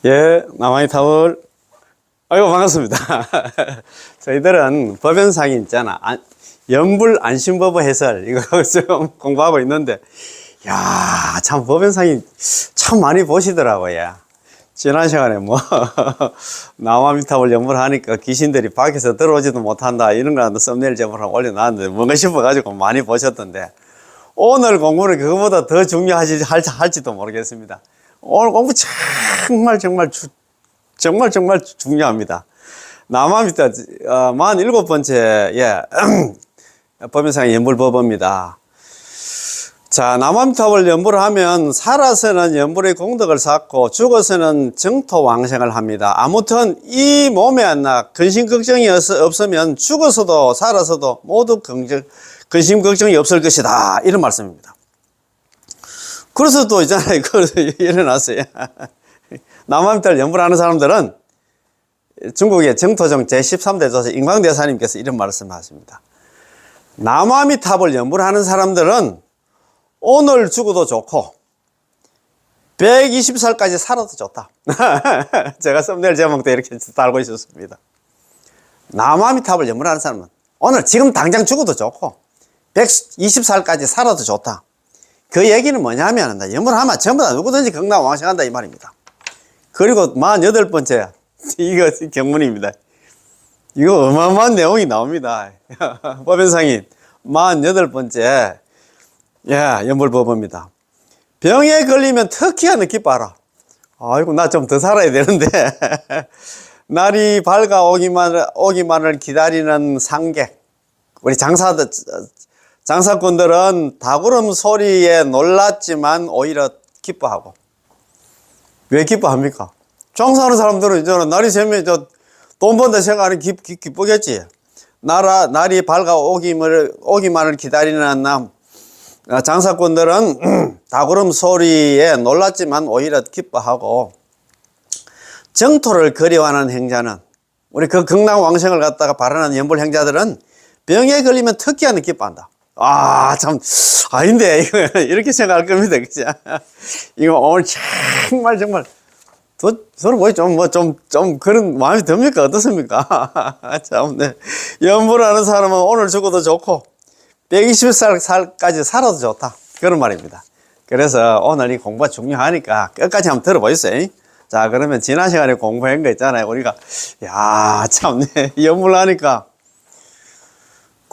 예, 남한이 타월. 아이고, 반갑습니다. 저희들은 법연상이 있잖아. 연불 안심법의 해설, 이거 좀 공부하고 있는데, 야, 참, 법연상이 참 많이 보시더라고요. 지난 시간에 뭐, 남한미탑을 연불하니까 귀신들이 밖에서 들어오지도 못한다, 이런 거 썸네일 제목을 올려놨는데, 뭔가 싶어가지고 많이 보셨던데, 오늘 공부는 그거보다 더 할지도 모르겠습니다. 오늘 공부 정말 중요합니다. 남한미터 47번째 법연상의 연불법입니다. 자, 남한미탑을 연불을 하면 살아서는 연불의 공덕을 쌓고 죽어서는 정토왕생을 합니다. 아무튼 이 몸에 근심 걱정이 없으면 죽어서도 살아서도 모두 근심 걱정이 없을 것이다, 이런 말씀입니다. 그래서 또 있잖아요. 그래서 일어났어요. 남한미탈 연불하는 사람들은 중국의 정토정 제13대 조사 인광대사님께서 이런 말씀을 하십니다. 남한미탑을 연불하는 사람들은 오늘 죽어도 좋고 120살까지 살아도 좋다. 제가 썸네일 제목도 이렇게 달고 있었습니다. 남한미탑을 연불하는 사람은 오늘 지금 당장 죽어도 좋고 120살까지 살아도 좋다. 그 얘기는 뭐냐면 연불하면 전부 다 누구든지 건강왕생한다, 이 말입니다. 그리고 48번째 이거 경문입니다. 이거 어마어마한 내용이 나옵니다. 법연상인 48번째 연불법입니다. 병에 걸리면 특히나 기뻐하라. 아이고, 나 좀 더 살아야 되는데. 날이 오기만을 기다리는 상객, 우리 장사꾼들은 닭울음 소리에 놀랐지만 오히려 기뻐하고. 왜 기뻐합니까? 장사하는 사람들은 이제는 날이 새면 돈 번다 생각하니 기쁘겠지. 날이 오기만을 기다리는 장사꾼들은 닭울음 소리에 놀랐지만 오히려 기뻐하고, 정토를 그리워하는 행자는, 우리 그 극락왕생을 갖다가 바라는 연불행자들은 병에 걸리면 특히나 기뻐한다. 아, 참, 아닌데, 이거, 이렇게 생각할 겁니다. 그죠? 이거 오늘 정말, 서로 좀 그런 마음이 듭니까? 어떻습니까? 참, 네. 연불하는 사람은 오늘 죽어도 좋고, 120살까지 살아도 좋다. 그런 말입니다. 그래서 오늘 이 공부가 중요하니까 끝까지 한번 들어보세요. 자, 그러면 지난 시간에 공부한 거 있잖아요. 우리가, 야, 참, 네. 연불하니까,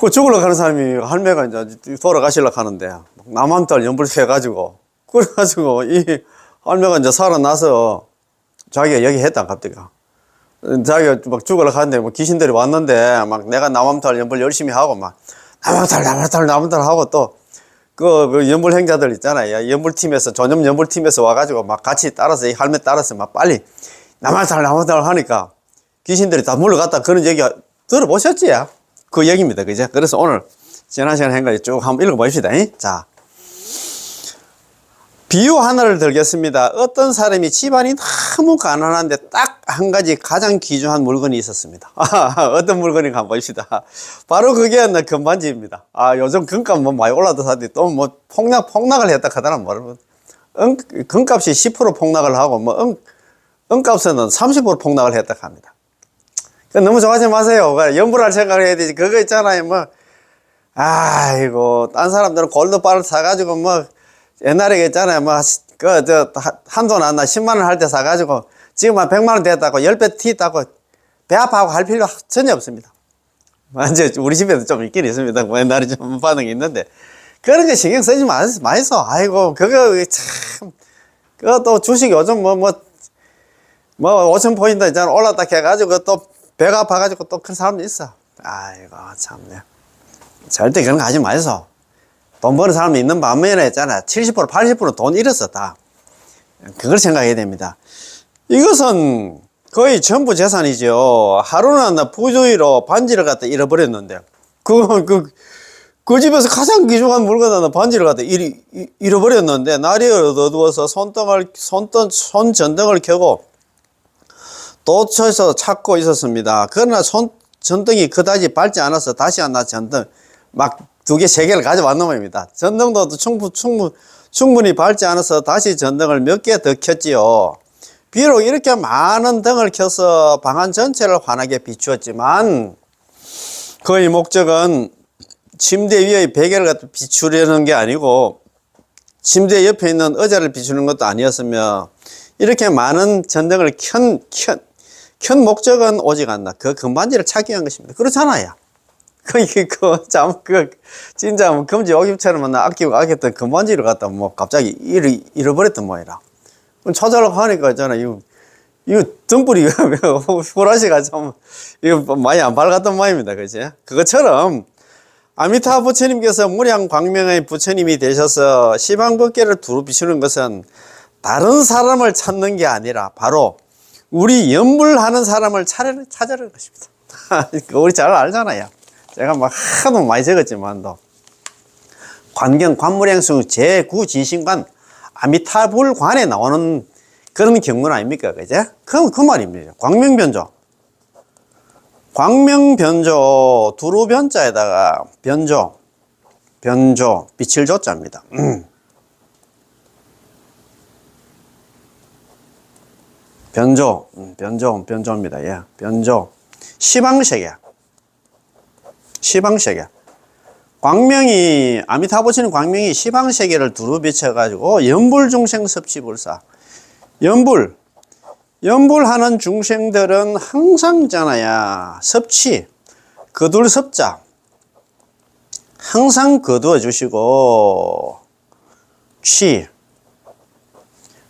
그 죽으려고 하는 사람이 할매가 이제 돌아가시려고 하는데 남한미탈 연불해 가지고 그래가지고 이 할매가 이제 살아나서 자기가 얘기했다. 갑자기 자기가 막 죽으려고 하는데 뭐 귀신들이 왔는데 막 내가 남한미탈 연불 열심히 하고 막 남한미탈 하고 또 그 연불행자들 있잖아요. 연불팀에서 전염 연불팀에서 와가지고 막 같이 따라서 이 할매 따라서 막 빨리 남한미탈 하니까 귀신들이 다 물러갔다. 그런 얘기 들어보셨지? 그 얘기입니다. 그죠? 그래서 오늘 지난 시간에 한 거 쭉 한번 읽어봅시다. 자, 비유 하나를 들겠습니다. 어떤 사람이 집안이 너무 가난한데 딱 한 가지 가장 귀중한 물건이 있었습니다. 어떤 물건인가 한번 봅시다. 바로 그게 금반지입니다. 요즘 금값 뭐 많이 올라서는데 또 뭐 폭락을 했다 하더라. 금값이 10% 폭락을 하고 은값에는 30% 폭락을 했다 합니다. 너무 좋아하지 마세요. 연불할 생각을 해야 되지. 그거 있잖아요. 아이고, 딴 사람들은 골드바를 사가지고 옛날에 있잖아요. 한돈 안 나 10만원 할 때 사가지고 지금 100만원 됐다고 10배 튀었다고 배 아파하고 할 필요 전혀 없습니다. 이제 우리 집에도 좀 있긴 있습니다. 옛날에 좀 반응이 있는데. 그런 거 신경 쓰지 마이소. 아이고, 그거 참, 그것도 주식 요즘 5,000포인트 있잖아. 올랐다 해가지고 또 배가 아파가지고 또 그런 사람도 있어. 아이고, 참네. 절대 그런 거 하지 마이소. 돈 버는 사람이 있는 반면에 있잖아. 70%, 80% 돈 잃었어, 다. 그걸 생각해야 됩니다. 이것은 거의 전부 재산이죠. 하루는 부주의로 반지를 갖다 잃어버렸는데, 그 집에서 가장 귀중한 물건 반지를 갖다 잃어버렸는데, 날이 어두워서 손전등을 켜고, 도처에서 찾고 있었습니다. 그러나 전등이 그다지 밝지 않아서 다시 하나 전등 막 2개, 3개를 가져왔는 겁니다. 전등도 충분히 밝지 않아서 다시 전등을 몇 개 더 켰지요. 비록 이렇게 많은 등을 켜서 방안 전체를 환하게 비추었지만 그의 목적은 침대 위의 베개를 갖다 비추려는 게 아니고 침대 옆에 있는 의자를 비추는 것도 아니었으며 이렇게 많은 전등을 켠 목적은 오직 않나 그 금반지를 찾기 위한 것입니다. 그렇잖아요. 진짜 뭐 금지 오깁처럼 아끼고 아꼈던 금반지를 갖다 뭐 갑자기 잃어버렸던 모양이라. 찾아려고 하니까 있잖아. 이거 등불이 후라시가 좀, 이거 많이 안 밝았던 모양입니다. 그지? 그것처럼 아미타 부처님께서 무량 광명의 부처님이 되셔서 시방법계를 두루 비추는 것은 다른 사람을 찾는 게 아니라 바로 우리 연불하는 사람을 찾으려는 것입니다. 우리 잘 알잖아요. 제가 막 하도 많이 적었지만도 관물행성 제9진신관 아미타불관에 나오는 그런 경문 아닙니까? 그제? 그 말입니다. 광명변조. 광명변조 두루변자에다가 변조 빛을 조자입니다. 변조입니다. 예. 변조. 시방세계. 광명이, 아미타부처님 광명이 시방세계를 두루 비춰가지고 연불중생 섭취불사. 연불하는 중생들은 항상 있잖아요. 섭취. 거둘 섭자. 항상 거두어 주시고,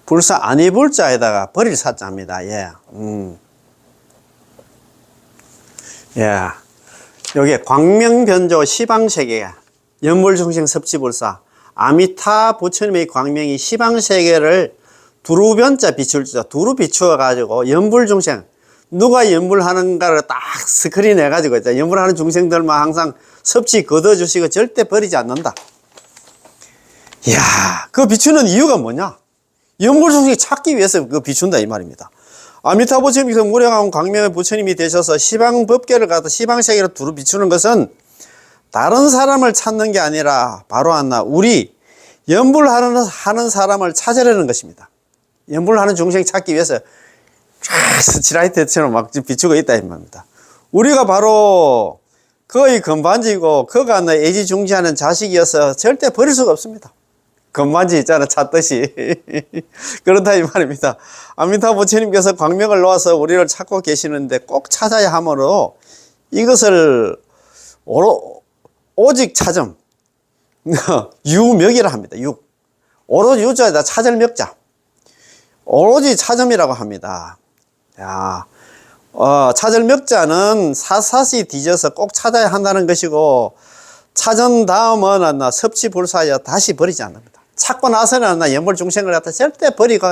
불사 아니불자에다가 버릴 사자입니다. 예. 예. 요게 광명변조 시방세계, 연불중생 섭취불사, 아미타 부처님의 광명이 시방세계를 두루변자 비출자, 두루 비추어가지고 연불중생, 누가 연불하는가를 딱 스크린 해가지고 연불하는 중생들만 항상 섭취 거둬주시고 절대 버리지 않는다. 이야, 그 비추는 이유가 뭐냐? 연불중생 찾기 위해서 그 비춘다 이 말입니다. 아미타 부처님께서 무량한 광명의 부처님이 되셔서 시방법계를 갖다 시방세계로 두루 비추는 것은 다른 사람을 찾는 게 아니라 바로 우리 연불하는 사람을 찾으려는 것입니다. 연불하는 중생 찾기 위해서 스치라이트처럼 막 비추고 있다 이 말입니다. 우리가 바로 그의 건반지고 그가 애지중지하는 자식이어서 절대 버릴 수가 없습니다. 건반지 있잖아, 찾듯이. 그렇다 이 말입니다. 아미타 부처님께서 광명을 놓아서 우리를 찾고 계시는데 꼭 찾아야 하므로 이것을 오직 찾음, 유명이라 합니다. 오로지 유자에다 찾을 명자. 오로지 찾음이라고 합니다. 야, 찾을 명자는 사사시 뒤져서 꼭 찾아야 한다는 것이고, 찾은 다음은 섭취불사여 다시 버리지 않습니다. 찾고 나서는 연불중생을 갖다 절대 버리고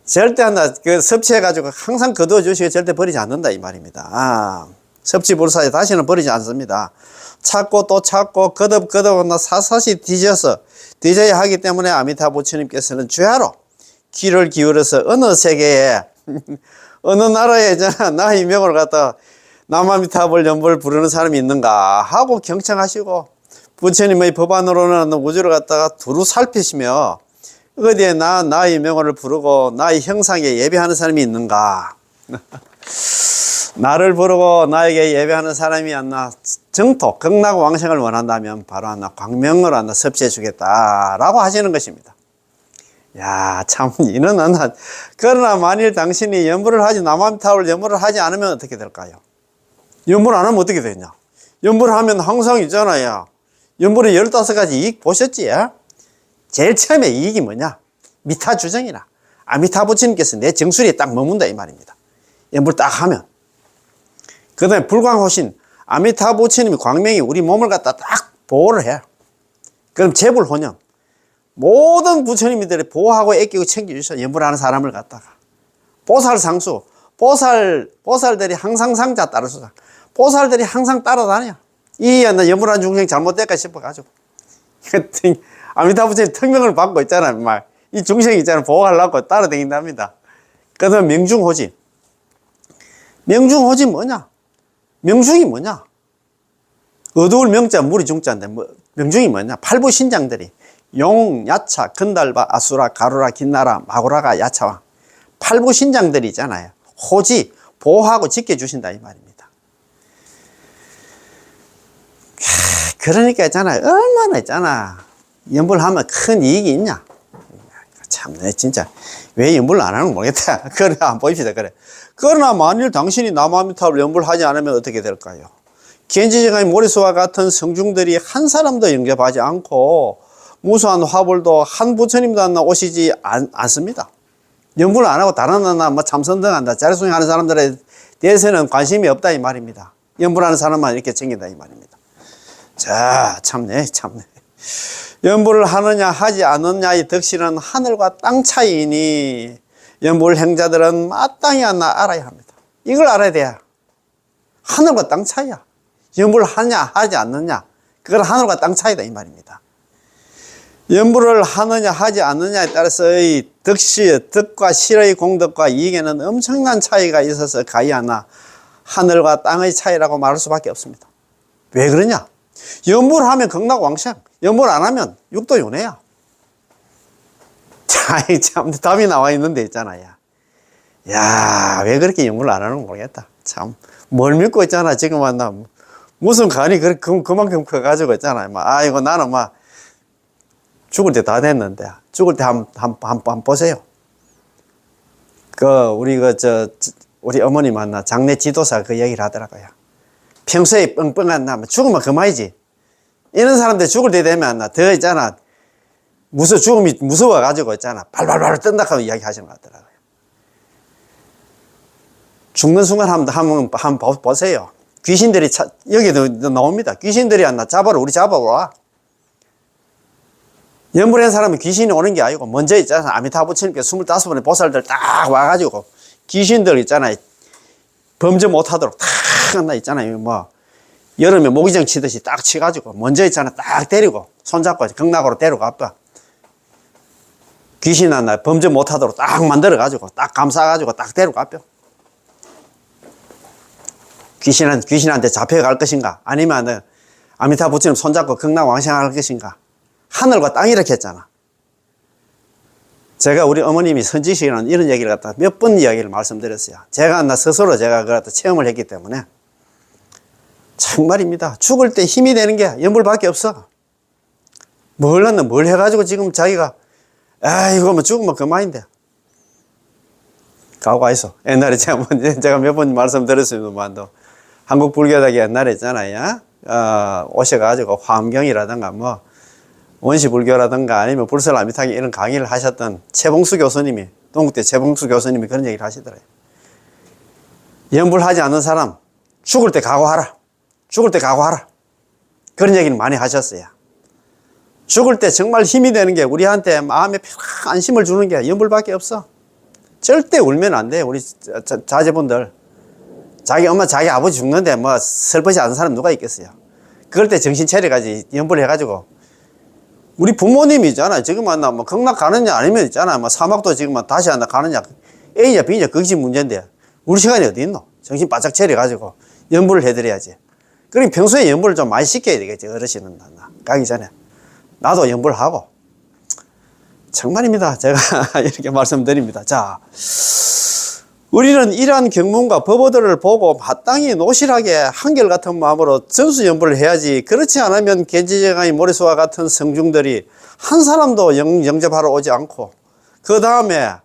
절대 그 섭취해가지고 항상 거두어 주시고 절대 버리지 않는다 이 말입니다. 섭취불사에 다시는 버리지 않습니다. 찾고 또 찾고 거듭 사사시 뒤져야 하기 때문에 아미타 부처님께서는 주야로 귀를 기울여서 어느 세계에 어느 나라에 나의 명을 갖다 남아미타불 연불 부르는 사람이 있는가 하고 경청하시고 부처님의 법안으로는 우주를 갖다가 두루 살피시며 어디에 나의 명호를 부르고 나의 형상에 예배하는 사람이 있는가. 나를 부르고 나에게 예배하는 사람이 정토 극락 왕생을 원한다면 바로 광명을 섭취해 주겠다라고 하시는 것입니다. 야, 참 이는 그러나 만일 당신이 연불을 하지 남아미타불 연불을 하지 않으면 어떻게 될까요? 연불 안 하면 어떻게 되냐? 연불을 하면 항상 있잖아요. 연불의 15가지 이익 보셨지? 제일 처음에 이익이 뭐냐? 미타주정이라. 아미타 부처님께서 내 정수리에 딱 머문다 이 말입니다. 연불 딱 하면. 그 다음에 불광호신 아미타 부처님이 광명이 우리 몸을 갖다 딱 보호를 해. 그럼 재불혼영. 모든 부처님들이 보호하고 애끼고 챙겨주셔. 연불하는 사람을 갖다가. 보살상수. 보살들이 항상 상자 따라서. 보살들이 항상 따라다녀. 이 연불한 중생 잘못될까 싶어가지고. 아미타 부처님 특명을 받고 있잖아요. 이 중생 있잖아요. 보호하려고 따라다닌답니다. 그 다음에 명중호지. 명중호지 뭐냐? 명중이 뭐냐? 어두울 명자, 물이 중자인데, 명중이 뭐냐? 팔부신장들이 용, 야차, 건달바, 아수라, 가루라, 긴나라, 마구라가, 야차왕. 팔부신장들이 있잖아요. 호지, 보호하고 지켜주신다 이 말입니다. 그러니까 있잖아요. 얼마나 있잖아. 연불 하면 큰 이익이 있냐. 참네, 진짜. 왜 연불을 안 하는 거 모르겠다. 그래, 안 보입시다. 그래. 그러나 만일 당신이 남아미타불 연불하지 않으면 어떻게 될까요? 견지정의 모리스와 같은 성중들이 한 사람도 영접하지 않고 무수한 화불도 한 부처님도 안 오시지 않습니다. 연불 안 하고 다른 하나 뭐 참선등한다, 자리송이 하는 사람들에 대해서는 관심이 없다 이 말입니다. 연불하는 사람만 이렇게 챙긴다 이 말입니다. 자, 참네. 연불을 하느냐 하지 않느냐의 덕실은 하늘과 땅 차이니 연불 행자들은 마땅히 알아야 합니다. 이걸 알아야 돼요. 하늘과 땅 차이야. 연불을 하냐 하지 않느냐, 그건 하늘과 땅 차이다 이 말입니다. 연불을 하느냐 하지 않느냐에 따라서의 덕과 실의 공덕과 이익에는 엄청난 차이가 있어서 가히하나 하늘과 땅의 차이라고 말할 수밖에 없습니다. 왜 그러냐? 연불하면 극락왕생, 연불 안 하면 육도윤회야. 자, 참 답이 나와 있는데 있잖아요. 야, 왜 그렇게 연불을 안 하는 거 모르겠다. 참, 뭘 믿고 있잖아. 지금 나 무슨 간이 그만큼 커가지고 있잖아요. 아이고, 나는 죽을 때 다 됐는데, 죽을 때 한번 보세요. 우리 어머니 만나 장례 지도사 그 얘기를 하더라고요. 평소에 뻥뻥한 나, 죽으면 그만이지. 이런 사람들 죽을 때 되면 더 있잖아. 죽음이 무서워가지고 있잖아. 발발발 뜬다 하고 이야기 하시는 것 같더라고요. 죽는 순간 한번 보세요. 귀신들이 여기도 나옵니다. 귀신들이 우리 잡아와. 연불한 사람은 귀신이 오는 게 아니고, 먼저 있잖아. 아미타부 부처님께서 25번의 보살들 딱 와가지고, 귀신들 있잖아요. 범죄 못하도록 탁 있잖아요. 여름에 모기장 치듯이 딱 치가지고, 먼저 있잖아. 딱 데리고, 손잡고 극락으로 데려가. 귀신 범죄 못하도록 딱 만들어가지고, 딱 감싸가지고, 딱 데려가. 귀신한테 잡혀갈 것인가? 아니면 아미타부 부처님 손잡고 극락왕생할 것인가? 하늘과 땅 이렇게 했잖아. 제가 우리 어머님이 선지식이라는 이런 얘기를 갖다 몇 번 이야기를 말씀드렸어요. 스스로 그걸 갖다 체험을 했기 때문에. 정말입니다. 죽을 때 힘이 되는 게 연불밖에 없어. 뭘 해가지고 지금 자기가, 이거 죽으면 그만인데. 가오가 있어. 옛날에 제가 몇 번 말씀드렸습니다만, 한국 불교다기 옛날에 있잖아요. 오셔가지고 화엄경이라든가 원시 불교라든가 아니면 불설아미타기 이런 강의를 하셨던 최봉수 교수님이, 동국대 최봉수 교수님이 그런 얘기를 하시더래요. 연불하지 않는 사람, 죽을 때 각오하라. 그런 얘기를 많이 하셨어요. 죽을 때 정말 힘이 되는 게, 우리한테 마음에 안심을 주는 게 연불밖에 없어. 절대 울면 안 돼. 우리 자제분들. 자기 엄마, 자기 아버지 죽는데 슬퍼지 않은 사람 누가 있겠어요. 그럴 때 정신 차려가지고 연불해가지고, 우리 부모님이 있잖아. 지금 극락 가느냐 아니면 있잖아. 사막도 지금 다시 가느냐. A냐 B냐 그것이 문제인데, 우리 시간이 어디 있노? 정신 바짝 차려가지고 연불을 해드려야지. 그러니 평소에 연불을 좀 많이 시켜야 되겠지. 어르신은 가기 전에. 나도 연불하고. 정말입니다. 제가 이렇게 말씀드립니다. 자, 우리는 이러한 경문과 법어들을 보고 마땅히 노실하게 한결같은 마음으로 전수연불을 해야지. 그렇지 않으면 견지정의 모리스와 같은 성중들이 한 사람도 영접하러 오지 않고, 그 다음에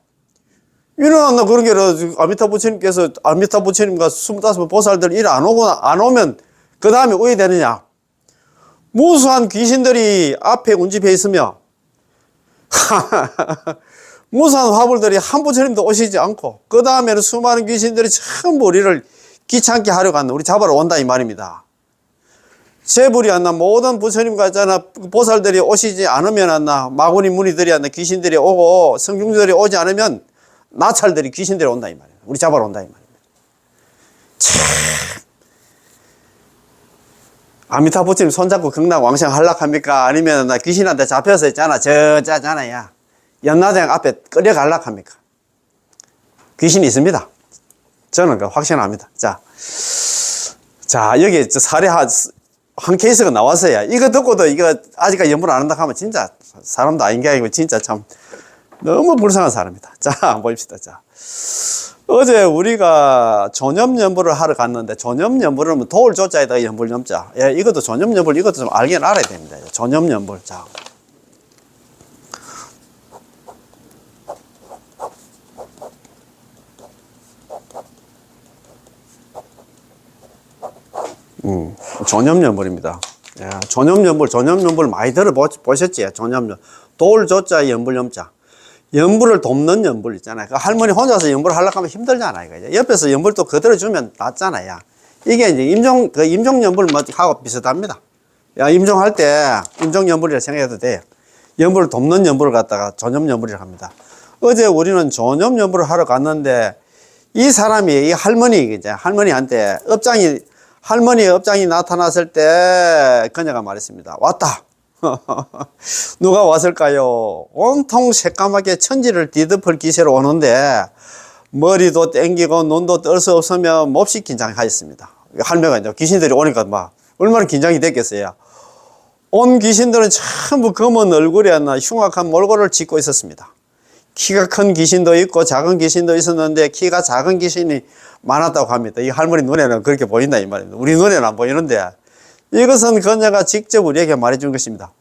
이런 그런 게 아미타부 부처님과 25 보살들 일 안 오면 그 다음에 오게 되느냐? 무수한 귀신들이 앞에 운집해 있으며 무수한 화불들이 한 부처님도 오시지 않고, 그 다음에는 수많은 귀신들이 전부 우리를 귀찮게 하려고 한다. 우리 잡으러 온다 이 말입니다. 제불이 모든 부처님과 있잖아, 보살들이 오시지 않으면 마구니 무니들이 귀신들이 오고 성중들이 오지 않으면 나찰들이 귀신들이 온다 이 말이에요. 우리 잡으러 온다 이 말입니다. 참, 아미타 부처님 손잡고 극락왕생 하려합니까? 아니면 귀신한테 잡혀서 있잖아, 저자잖아요. 연나대왕 앞에 끌려가려고 합니까? 귀신이 있습니다. 저는 확신합니다. 자, 여기 사례 한 케이스가 나왔어요. 이거 듣고도 이거 아직까지 연불 안 한다 하면 진짜 사람도 아닌 게 아니고 진짜 참 너무 불쌍한 사람이다. 자, 한번 봅시다. 자, 어제 우리가 전염연불을 하러 갔는데, 전염연불은 뭐 도울 조자에다가 연불 염자. 예, 이것도 전염연불, 이것도 좀 알긴 알아야 됩니다. 전염연불. 자. 전염연불입니다. 예, 전염연불 많이 들어보셨지? 전염연. 도울 조자, 연불 염자. 연불을 돕는 연불 있잖아요. 그 할머니 혼자서 연불 하려고 하면 힘들잖아요. 이거. 옆에서 연불 또 그대로 주면 낫잖아요. 이게 이제 임종연불 하고 비슷합니다. 야, 임종할 때 임종연불이라 생각해도 돼요. 연불을 돕는 연불을 갖다가 전염연불이라고 합니다. 어제 우리는 전염연불을 하러 갔는데, 이 사람이, 이 할머니, 이제 할머니한테 할머니의 업장이 나타났을 때 그녀가 말했습니다. 왔다. 누가 왔을까요? 온통 새까맣게 천지를 뒤덮을 기세로 오는데 머리도 땡기고 눈도 뜰 수 없으면 몹시 긴장하였습니다. 할매가 이제 귀신들이 오니까 막 얼마나 긴장이 됐겠어요. 온 귀신들은 전부 검은 얼굴에 흉악한 몰골을 짓고 있었습니다. 키가 큰 귀신도 있고 작은 귀신도 있었는데, 키가 작은 귀신이 많았다고 합니다. 이 할머니 눈에는 그렇게 보인다 이 말입니다. 우리 눈에는 안 보이는데, 이것은 그녀가 직접 우리에게 말해준 것입니다.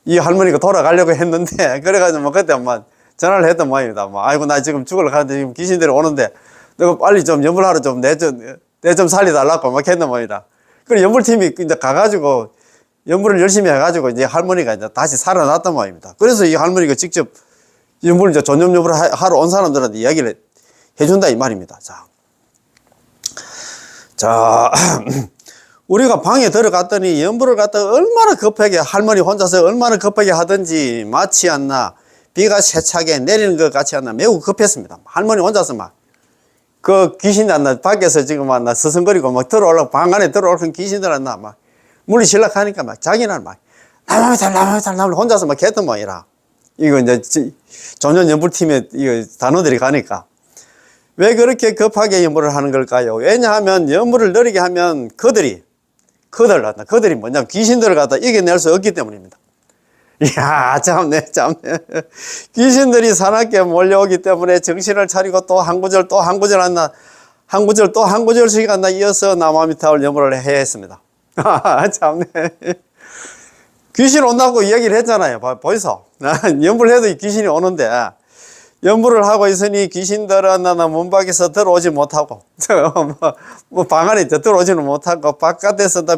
이 할머니가 돌아가려고 했는데, 그래가지고 뭐 그때 막 전화를 했던 모양입니다. 뭐, 아이고, 나 지금 죽으러 가는데 지금 귀신들이 오는데, 너가 빨리 좀 연불하러 좀 내 좀 살리달라고 막 했던 모양이다. 그래, 연불팀이 이제 가가지고, 연불을 열심히 해가지고, 이제 할머니가 이제 다시 살아났단 말입니다. 그래서 이 할머니가 직접 연불, 이제 전염연불을 하러 온 사람들한테 이야기를 해준다 이 말입니다. 자, 우리가 방에 들어갔더니 연불을 갖다가 얼마나 급하게, 할머니 혼자서 얼마나 급하게 하든지 마치 않나, 비가 세차게 내리는 것 같이 않나, 매우 급했습니다. 할머니 혼자서 막, 그 귀신이 안나, 밖에서 지금 막 서성거리고 막 방 안에 들어오는 귀신들 안나, 막, 물리 실락하니까 막 자기는 막, 나무미탈, 혼자서 막 했던 모양이라. 이거 이제 전염연불팀의 이거 단어들이 가니까. 왜 그렇게 급하게 연불을 하는 걸까요? 왜냐하면 연불을 느리게 하면 그들이 뭐냐, 귀신들을 갖다 이겨낼 수 없기 때문입니다. 이야, 참네. 귀신들이 사납게 몰려오기 때문에 정신을 차리고 또 한 구절 한 구절씩 이어서 나무아미타올 연불을 해야 했습니다. 참네. 귀신 온다고 이야기를 했잖아요. 보이소? 연불해도 귀신이 오는데, 연불을 하고 있으니 귀신들은 문 밖에서 들어오지 못하고, 방 안에 들어오지는 못하고, 바깥에서 다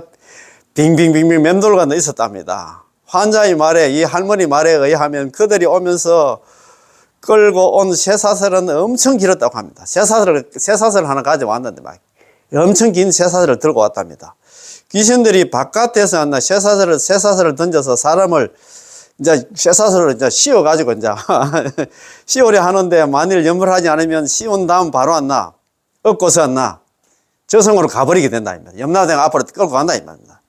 빙빙빙빙 맴돌고 있었답니다. 환자의 말에, 이 할머니 말에 의하면 그들이 오면서 끌고 온 쇠사슬은 엄청 길었다고 합니다. 쇠사슬 하나 가져왔는데, 막 엄청 긴 쇠사슬을 들고 왔답니다. 귀신들이 바깥에서 쇠사슬을 던져서 사람을 이제 쇠사슬을 이제 씌워가지고 이제 씌우려 하는데, 만일 연불하지 않으면 씌운 다음 바로 엎고서 저승으로 가버리게 된다. 염라대왕 앞으로 끌고 간다. 이 말입니다.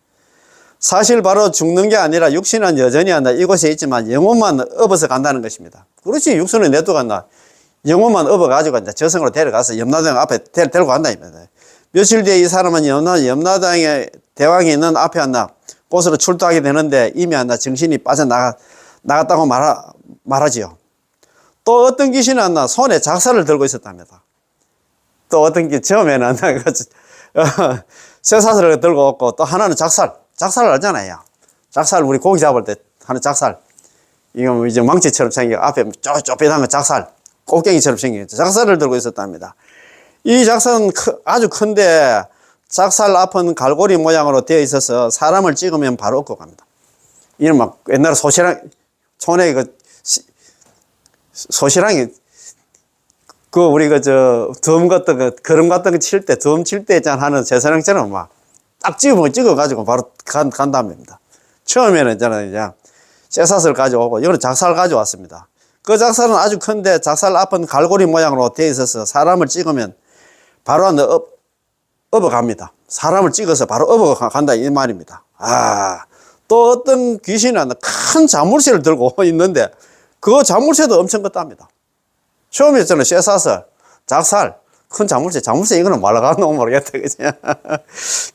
사실 바로 죽는 게 아니라 육신은 여전히 이곳에 있지만 영혼만 업어서 간다는 것입니다. 그렇지, 육신은 내두고 영혼만 업어가지고 이제 저승으로 데려가서 염라대왕 앞에 데리고 간다. 이 말입니다. 며칠 뒤에 이 사람은 염라대왕의 대왕이 있는 앞에 곳으로 출두하게 되는데, 이미 정신이 빠져나갔다고 말하지요. 또 어떤 귀신은 손에 작살을 들고 있었답니다. 또 어떤 처음에는 쇠사슬을 들고 있고, 또 하나는 작살을 알잖아요. 작살, 우리 고기 잡을 때 하는 작살. 이거 이제 망치처럼 생긴 앞에 좁깃한 거 작살, 꽃갱이처럼 생긴 작살을 들고 있었답니다. 이 작살은 아주 큰데, 작살 앞은 갈고리 모양으로 되어 있어서 사람을 찍으면 바로 얻고 갑니다. 이는 막 옛날에 촌에 소시랑이, 우리 덤 같은 거름 같은 거 칠 때, 덤 칠 때 하는 제사랑처럼 막 딱 찍어가지고 바로 간답니다. 처음에는 저는 이제 쇠사슬 가져오고, 이거는 작살 가져왔습니다. 그 작살은 아주 큰데, 작살 앞은 갈고리 모양으로 되어 있어서 사람을 찍으면 바로 업어갑니다. 사람을 찍어서 바로 업어간다 이 말입니다. 또 어떤 귀신이 큰 자물쇠를 들고 있는데, 그 자물쇠도 엄청 컸답니다. 처음에 저는 쇠사슬, 작살, 큰 자물쇠 이거는 말라가노 모르겠다, 그지?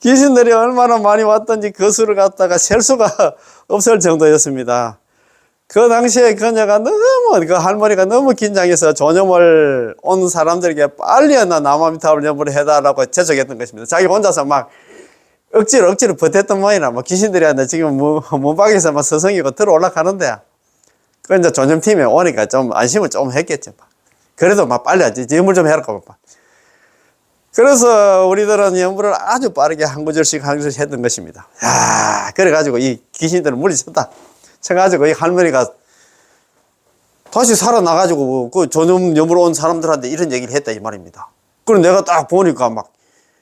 귀신들이 얼마나 많이 왔던지 그 수를 갖다가 셀 수가 없을 정도였습니다. 그 당시에 그녀가 너무, 그 할머니가 너무 긴장해서 전염을 온 사람들에게 빨리 나무아미타불 연불을 해달라고 재촉했던 것입니다. 자기 혼자서 막 억지로 버텼던 모양이라, 뭐 귀신들이 지금 문밖에서 막 서성이고 들어올라 가는데, 그 이제 전염팀에 오니까 좀 안심을 좀 했겠죠. 그래도 막 빨리 하지. 연불 좀 해라고. 그래서 우리들은 연불을 아주 빠르게 한 구절씩 했던 것입니다. 야, 그래가지고 이 귀신들은 물리쳤다. 쳐가지고 이 할머니가 다시 살아나가지고 그 전염 연불 온 사람들한테 이런 얘기를 했다 이 말입니다. 그럼 내가 딱 보니까 막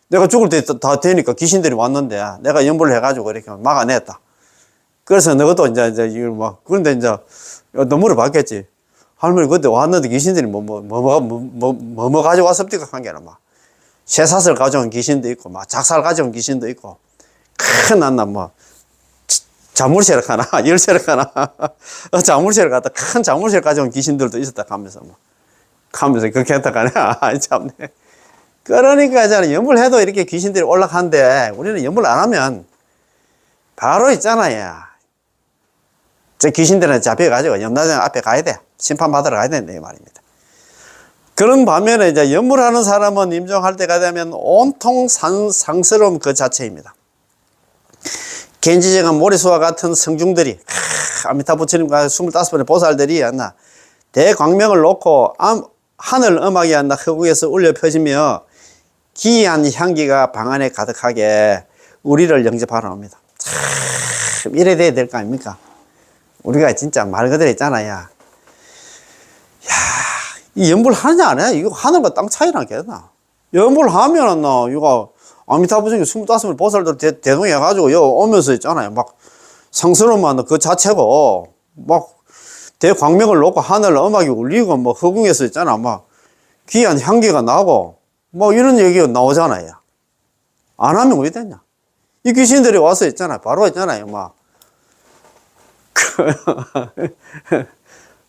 내가 죽을 때 다 되니까 귀신들이 왔는데 내가 연불을 해가지고 이렇게 막아냈다. 그래서 너도 이제 이걸 막 그런데 이제 너 물어봤겠지. 할머니 그때 왔는데 귀신들이 뭐 가져왔습니까? 한 게는 막 쇠사슬 가져온 귀신도 있고 막 작살 가져온 귀신도 있고 큰 난나 뭐 자물쇠를 가나 열쇠를 가나 자물쇠를 갖다 큰 자물쇠를 가져온 귀신들도 있었다 하면서 뭐 하면서 그렇게 했다 가네. 참네. 그러니까 저는 연불해도 이렇게 귀신들이 올라가는데 우리는 연불 안 하면 바로 있잖아요. 저 귀신들은 잡혀가지고 염라대왕 앞에 가야 돼. 심판받으러 가야 된다 이 말입니다. 그런 반면에 이제 연불하는 사람은 임종할 때가 되면 온통 상스러움 그 자체입니다. 겐지제가 모리수와 같은 성중들이 아미타 부처님과 25번의 보살들이 대광명을 놓고 하늘 음악이 흑우에서 울려 펴지며 기이한 향기가 방 안에 가득하게 우리를 영접하러 옵니다. 참 이래 돼야 될 거 아닙니까? 우리가 진짜 말 그대로 있잖아요. 야, 이 연불 하느냐 안 해? 이거 하늘과 땅 차이란 게나. 연불 하면은 이거 아미타부처님 25번 보살들 대동해가지고 여기 오면서 있잖아요. 막 상스러움만 그 자체고 막 대광명을 놓고 하늘 음악이 울리고 뭐 허궁에서 있잖아. 막 귀한 향기가 나고 뭐 이런 얘기가 나오잖아요. 안 하면 왜 되냐? 이 귀신들이 와서 있잖아요. 바로 있잖아요. 막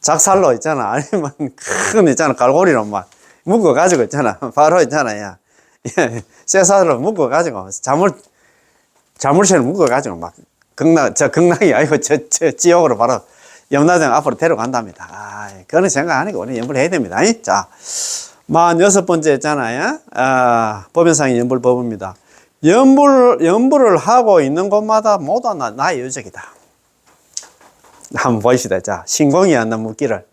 작살로 있잖아. 아니면 큰 있잖아. 갈고리로 막 묶어가지고 있잖아. 바로 있잖아요. 쇠사슬로 묶어가지고 자물쇠를 묶어가지고 막 극락이 아니고 저 지옥으로 바로 염라대왕 앞으로 데려간답니다. 그런 생각 안 하고 우리 연불 해야 됩니다. 자, 46번째 있잖아요. 법연상의 연불법입니다. 연불을 하고 있는 곳마다 모두 나의 유적이다. 한번 보십시다. 자, 신공이 왔나 묻기를.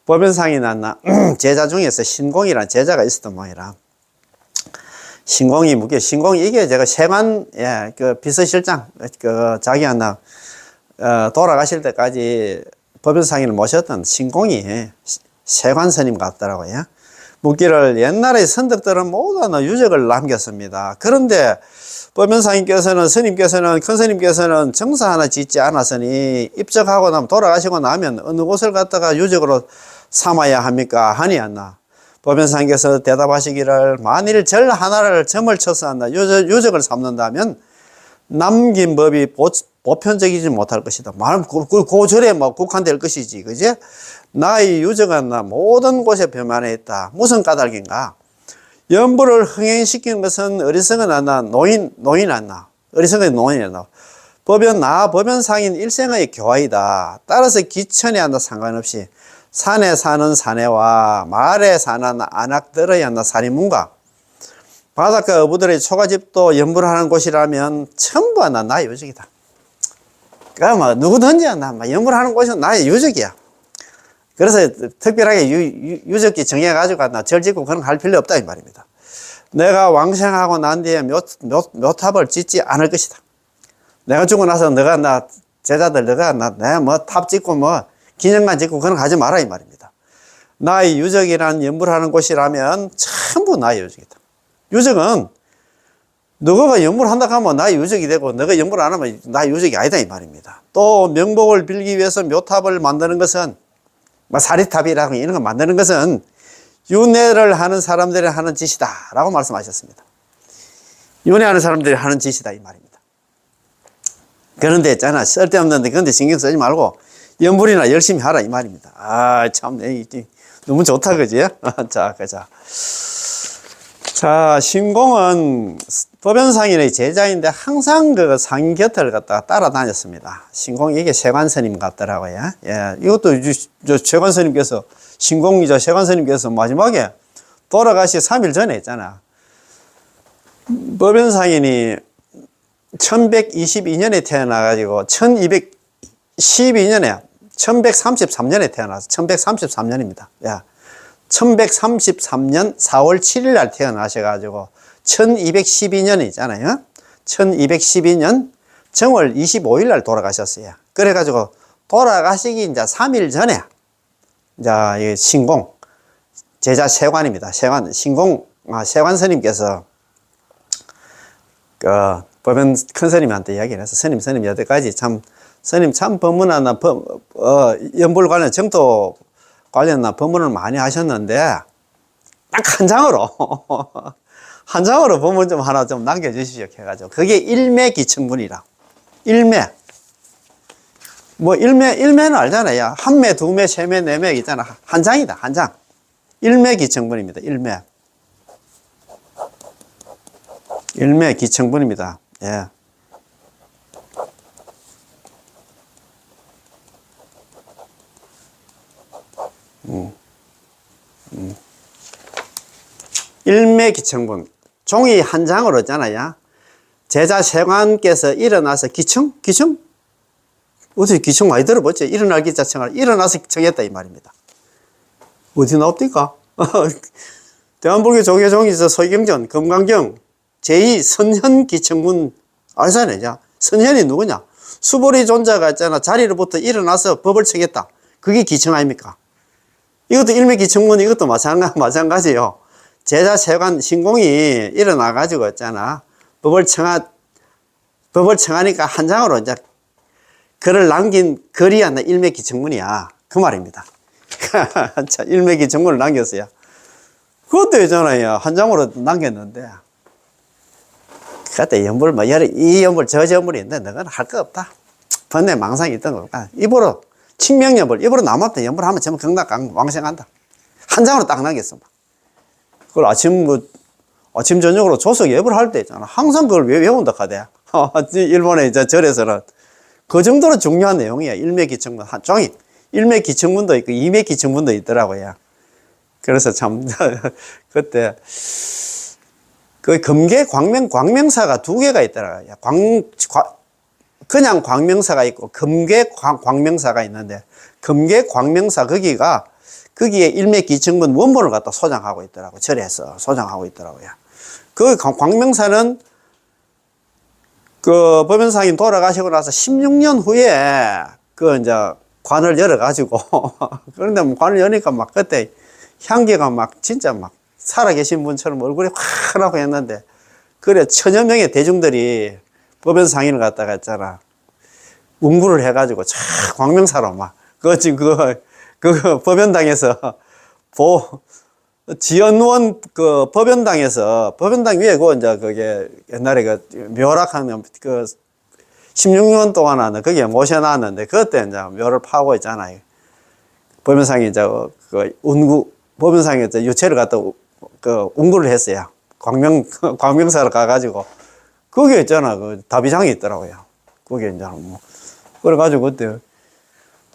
법연상이 났나 제자 중에서 신공이란 제자가 있었던 모양이라. 신공이 묻기, 신공이 이게 제가 세관, 그 비서실장, 자기 돌아가실 때까지 법연상인을 모셨던 신공이 세관 스님 같더라고요. 묻기를 옛날에 선덕들은 모두 유적을 남겼습니다. 그런데 법연상인께서는 큰 스님께서는 정사 하나 짓지 않았으니 입적하고 나면 돌아가시고 나면 어느 곳을 갖다가 유적으로 삼아야 합니까? 하니 않나. 법연상인께서 대답하시기를 만일 절 하나를 점을 쳐서 유적을 삼는다면 남긴 법이 보편적이지 못할 것이다. 그 절에 국한될 것이지, 그지? 나의 유적은 모든 곳에 변만해 있다. 무슨 까닭인가? 연불을 흥행시키는 것은 어리석은 않나, 노인 않나, 어리석은 노인이 않나. 법연상인 일생의 교화이다. 따라서 기천이 한다 상관없이 산에 사는 사내와 마을에 사는 안악들의 한다 살인문과 바닷가 어부들의 초가집도 연불하는 곳이라면 전부 나의 유적이다. 그러니까 누구든지 연불하는 곳은 나의 유적이야. 그래서 특별하게 유적지 정해가지고 절 짓고 그런 거 할 필요 없다 이 말입니다. 내가 왕생하고 난 뒤에 묘탑을 짓지 않을 것이다. 내가 죽고 나서 제자들 내가 탑 짓고 기념관 짓고 그런 거 하지 마라 이 말입니다. 나의 유적이라는 연불하는 곳이라면 전부 나의 유적이다. 유적은 너가 연불한다 하면 나의 유적이 되고 너가 연불 안 하면 나의 유적이 아니다 이 말입니다. 또 명복을 빌기 위해서 묘탑을 만드는 것은 사리탑이라고 이런 거 만드는 것은 윤회를 하는 사람들이 하는 짓이다 라고 말씀하셨습니다. 윤회하는 사람들이 하는 짓이다 이 말입니다. 그런데 있잖아, 쓸데없는데 그런데 신경 쓰지 말고 연불이나 열심히 하라 이 말입니다. 참 너무 좋다 그지? 자. 자, 신공은 법연상인의 제자인데 항상 그 상인 곁을 갖다가 따라다녔습니다. 신공 이게 세관스님 같더라고요. 예, 이것도 저 세관스님께서 신공이죠. 세관스님께서 마지막에 돌아가시 3일 전에 했잖아. 법연상인이 1122년에 태어나가지고 1212년에 1133년에 태어나서 1133년입니다. 야, 1133년 4월 7일 날 태어나셔가지고 1212년이 있잖아요. 1212년 정월 25일 날 돌아가셨어요. 그래가지고 돌아가시기 이제 3일 전에 이제 신공 제자 세관입니다. 세관 신공 세관 스님께서 그 법연 큰 스님한테 이야기를 해서 스님 여태까지 참 스님 참 법문하나 연불 관련 정토 관련 법문을 많이 하셨는데 딱 한 장으로 한 장으로 법문 좀 하나 좀 남겨주시죠 해가지고 그게 일매기청문이라. 일매 뭐 일매는 알잖아요. 한 매, 두 매, 세 매, 네 매 있잖아. 한 장이다 한 장. 일매기청문입니다. 일매기청문입니다. 예. 일매기청문 종이 한 장으로 있잖아요. 제자 세관께서 일어나서 기청? 어떻게 기청 많이 들어봤죠? 일어날 기자청을 일어나서 기청했다 이 말입니다. 어디 나옵니까? 대한불교 조계종에서 서경전, 금강경, 제2선현 기청문 알잖아요. 선현이 누구냐? 수보리 존자가 있잖아. 자리로부터 일어나서 법을 청했다. 그게 기청 아닙니까? 이것도 일매기청문 이것도 마찬가지예요. 제자 세관 신공이 일어나가지고 있잖아. 법을 청하니까 한 장으로 이제 글을 남긴 글이 아니라 일매기청문이야. 그 말입니다. 자, 일매기청문을 남겼어요. 그것도 있잖아요. 한 장으로 남겼는데. 그때 연불, 이 연불, 저 연불이 있는데, 너는 할 거 없다. 번뇌 망상이 있던 거니까. 입으로, 칭명연불, 입으로 남았던 연불 하면 전부 경락 왕생한다. 한 장으로 딱 남겼어. 그걸 아침, 저녁으로 조석 예불 할 때 있잖아. 항상 그걸 외운다 하대. 일본의 이제 절에서는. 그 정도로 중요한 내용이야. 일매기청문. 한 종이. 일매기청문도 있고, 이매기청문도 있더라고요. 그래서 참, 그때, 그 금계 광명사가 두 개가 있더라고요. 그냥 광명사가 있고, 금계 광명사가 있는데, 금계 광명사 거기에 일매기청문 원본을 갖다 소장하고 있더라고요. 절에서 소장하고 있더라고요. 그 광명사는 그 법연상인 돌아가시고 나서 16년 후에 그 이제 관을 열어가지고, 그런데 뭐 관을 여니까 막 그때 향기가 막 진짜 막 살아계신 분처럼 얼굴이 환하고 했는데, 그래, 천여 명의 대중들이 법연상인을 갖다가 했잖아. 운구를 해가지고, 광명사로 막, 그 법연당에서, 지연원 법연당 위에 이제 그게 옛날에 묘락하는 16년 동안 하는 거기에 모셔놨는데, 그때 이제 묘를 파고 있잖아요. 법연상이 이제 법연상에 이제 유체를 갖다 운구를 했어요. 광명사로 가가지고. 거기에 있잖아. 다비장이 있더라고요. 거기에 이제 그래가지고 그때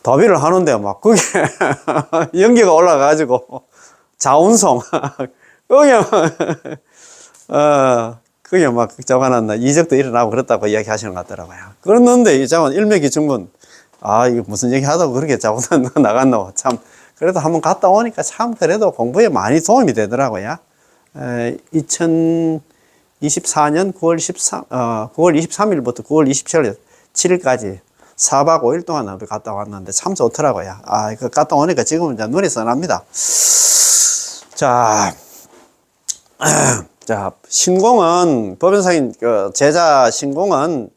다비를 하는데 막 그게 연기가 올라가가지고 자운송. 그게 막 저거는 이적도 일어나고 그렇다고 이야기 하시는 것 같더라고요. 그랬는데 이 자원 일매기청문, 이거 무슨 얘기 하다고 그렇게 자원 나갔노. 참. 그래도 한번 갔다 오니까 참 그래도 공부에 많이 도움이 되더라고요. 2024년 9월 23일부터 9월 27일까지 4박 5일 동안 갔다 왔는데 참 좋더라고요. 이거 갔다 오니까 지금은 이제 눈이 선합니다. 자, 신공은, 법연상인, 제자 신공은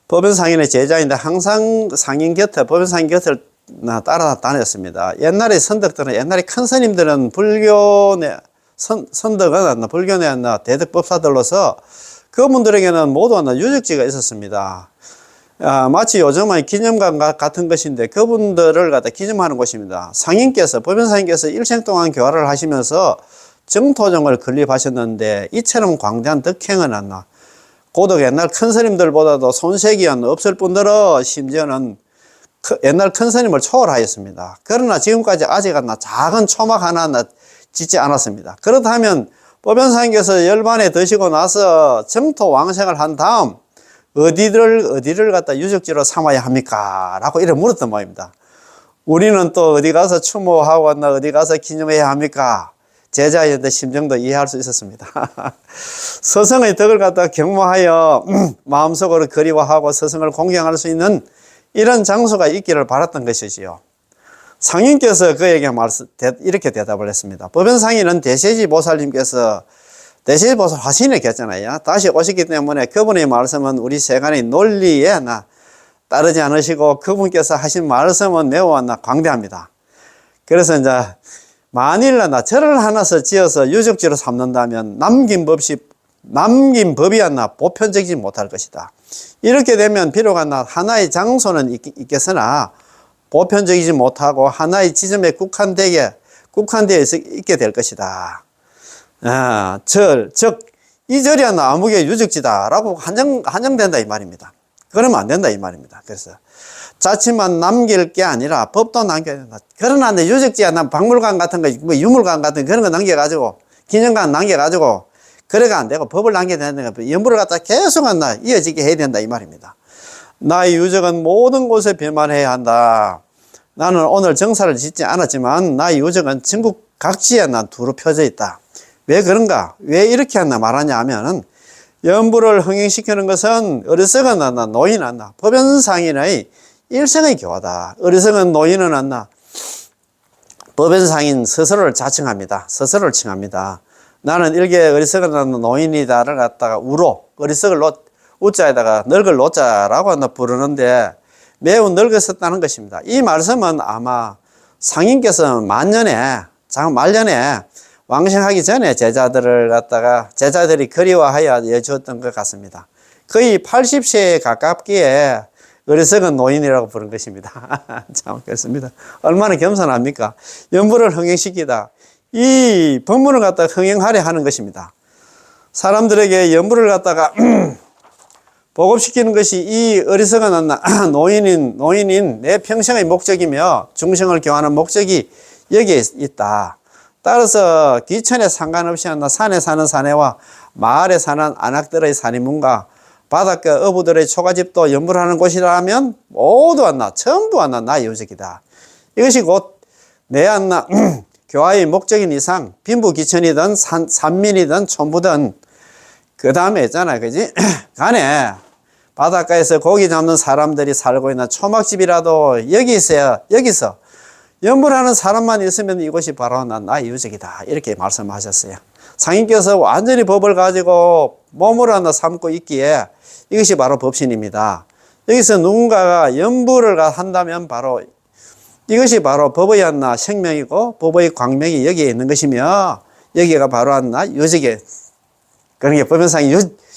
법연상인의 제자인데 항상 법연상인 곁을 따라다녔습니다. 옛날에 선덕들은, 옛날에 큰 스님들은 선덕은 불교내 대덕법사들로서 그분들에게는 모두 유적지가 있었습니다. 마치 요즘의 기념관 같은 것인데 그분들을 갖다 기념하는 곳입니다. 법연상인께서 일생 동안 교화를 하시면서 정토종을 건립하셨는데 이처럼 광대한 덕행은 않나. 고덕 옛날 큰 스님들보다도 손색이 없을 뿐더러 심지어는 옛날 큰 스님을 초월하였습니다. 그러나 지금까지 아직 작은 초막 하나 짓지 않았습니다. 그렇다면 보변사님께서 열반에 드시고 나서 정토 왕생을 한 다음 어디를 갖다 유적지로 삼아야 합니까? 라고 이렇게 물었던 모양입니다. 우리는 또 어디 가서 추모하고 어디 가서 기념해야 합니까? 제자의 심정도 이해할 수 있었습니다. 스승의 덕을 갖다 경모하여 마음속으로 그리워하고 스승을 공경할 수 있는 이런 장소가 있기를 바랐던 것이지요. 상인께서 그에게 이렇게 대답을 했습니다. 법연상인은 대세지 보살님께서 대세지 보살 화신에 계셨잖아요. 다시 오셨기 때문에 그분의 말씀은 우리 세간의 논리에 따르지 않으시고 그분께서 하신 말씀은 매우 광대합니다. 그래서 이제 만일 절을 하나서 지어서 유적지로 삼는다면 남긴 법이 보편적이지 못할 것이다. 이렇게 되면 비록 하나의 장소는 있겠으나 보편적이지 못하고 하나의 지점에 국한되어 있게 될 것이다. 즉 이 절이 아무개 유적지다라고 한정된다 이 말입니다. 그러면 안 된다 이 말입니다. 그래서 자칫만 남길 게 아니라 법도 남겨야 된다. 그러나 유적지야 박물관 같은 거, 유물관 같은 그런 거 남겨가지고 기념관 남겨가지고 그래가 안 되고 법을 남겨야 된다. 연부를 갖다 계속 이어지게 해야 된다 이 말입니다. 나의 유적은 모든 곳에 변만해야 한다. 나는 오늘 정사를 짓지 않았지만 나의 유적은 전국 각지에 두루 펴져 있다. 왜 그런가? 왜 이렇게 말하냐 하면은 연부를 흥행시키는 것은 어리석은 노인 법연상인의 일생의 교화다. 어리석은 노인은 법연상인 스스로를 자칭합니다. 스스로를 칭합니다. 나는 일개 어리석은 노인이다를 갖다가 어리석을 우자에다가 늙을 노자라고 부르는데 매우 늙었었다는 것입니다. 이 말씀은 아마 상인께서 말년에 왕생하기 전에 제자들이 그리워하여 여주었던 것 같습니다. 거의 80세에 가깝기에 어리석은 노인이라고 부른 것입니다. 참, 그렇습니다. 얼마나 겸손합니까? 연부를 흥행시키다. 이 법문을 갖다가 흥행하려 하는 것입니다. 사람들에게 연부를 갖다가 보급시키는 것이 이 어리석은 노인인 내 평생의 목적이며 중생을 교화하는 목적이 여기에 있다. 따라서 기천에 상관없이 산에 사는 사내와 마을에 사는 안악들의 산인문과 바닷가 어부들의 초가집도 연부를 하는 곳이라면 모두 전부 나의 유적이다. 이것이 곧 내 교화의 목적인 이상 빈부기천이든 산민이든 촌부든 그 다음에 있잖아요. 그지? 간에 바닷가에서 고기 잡는 사람들이 살고 있는 초막집이라도 여기서 연부를 하는 사람만 있으면 이것이 바로 나의 유적이다. 이렇게 말씀하셨어요. 상인께서 완전히 법을 가지고 몸으로 삼고 있기에 이것이 바로 법신입니다. 여기서 누군가가 연부를 한다면 이것이 바로 법의 생명이고 법의 광명이 여기에 있는 것이며 여기가 바로 유적이 그러니까 법연상이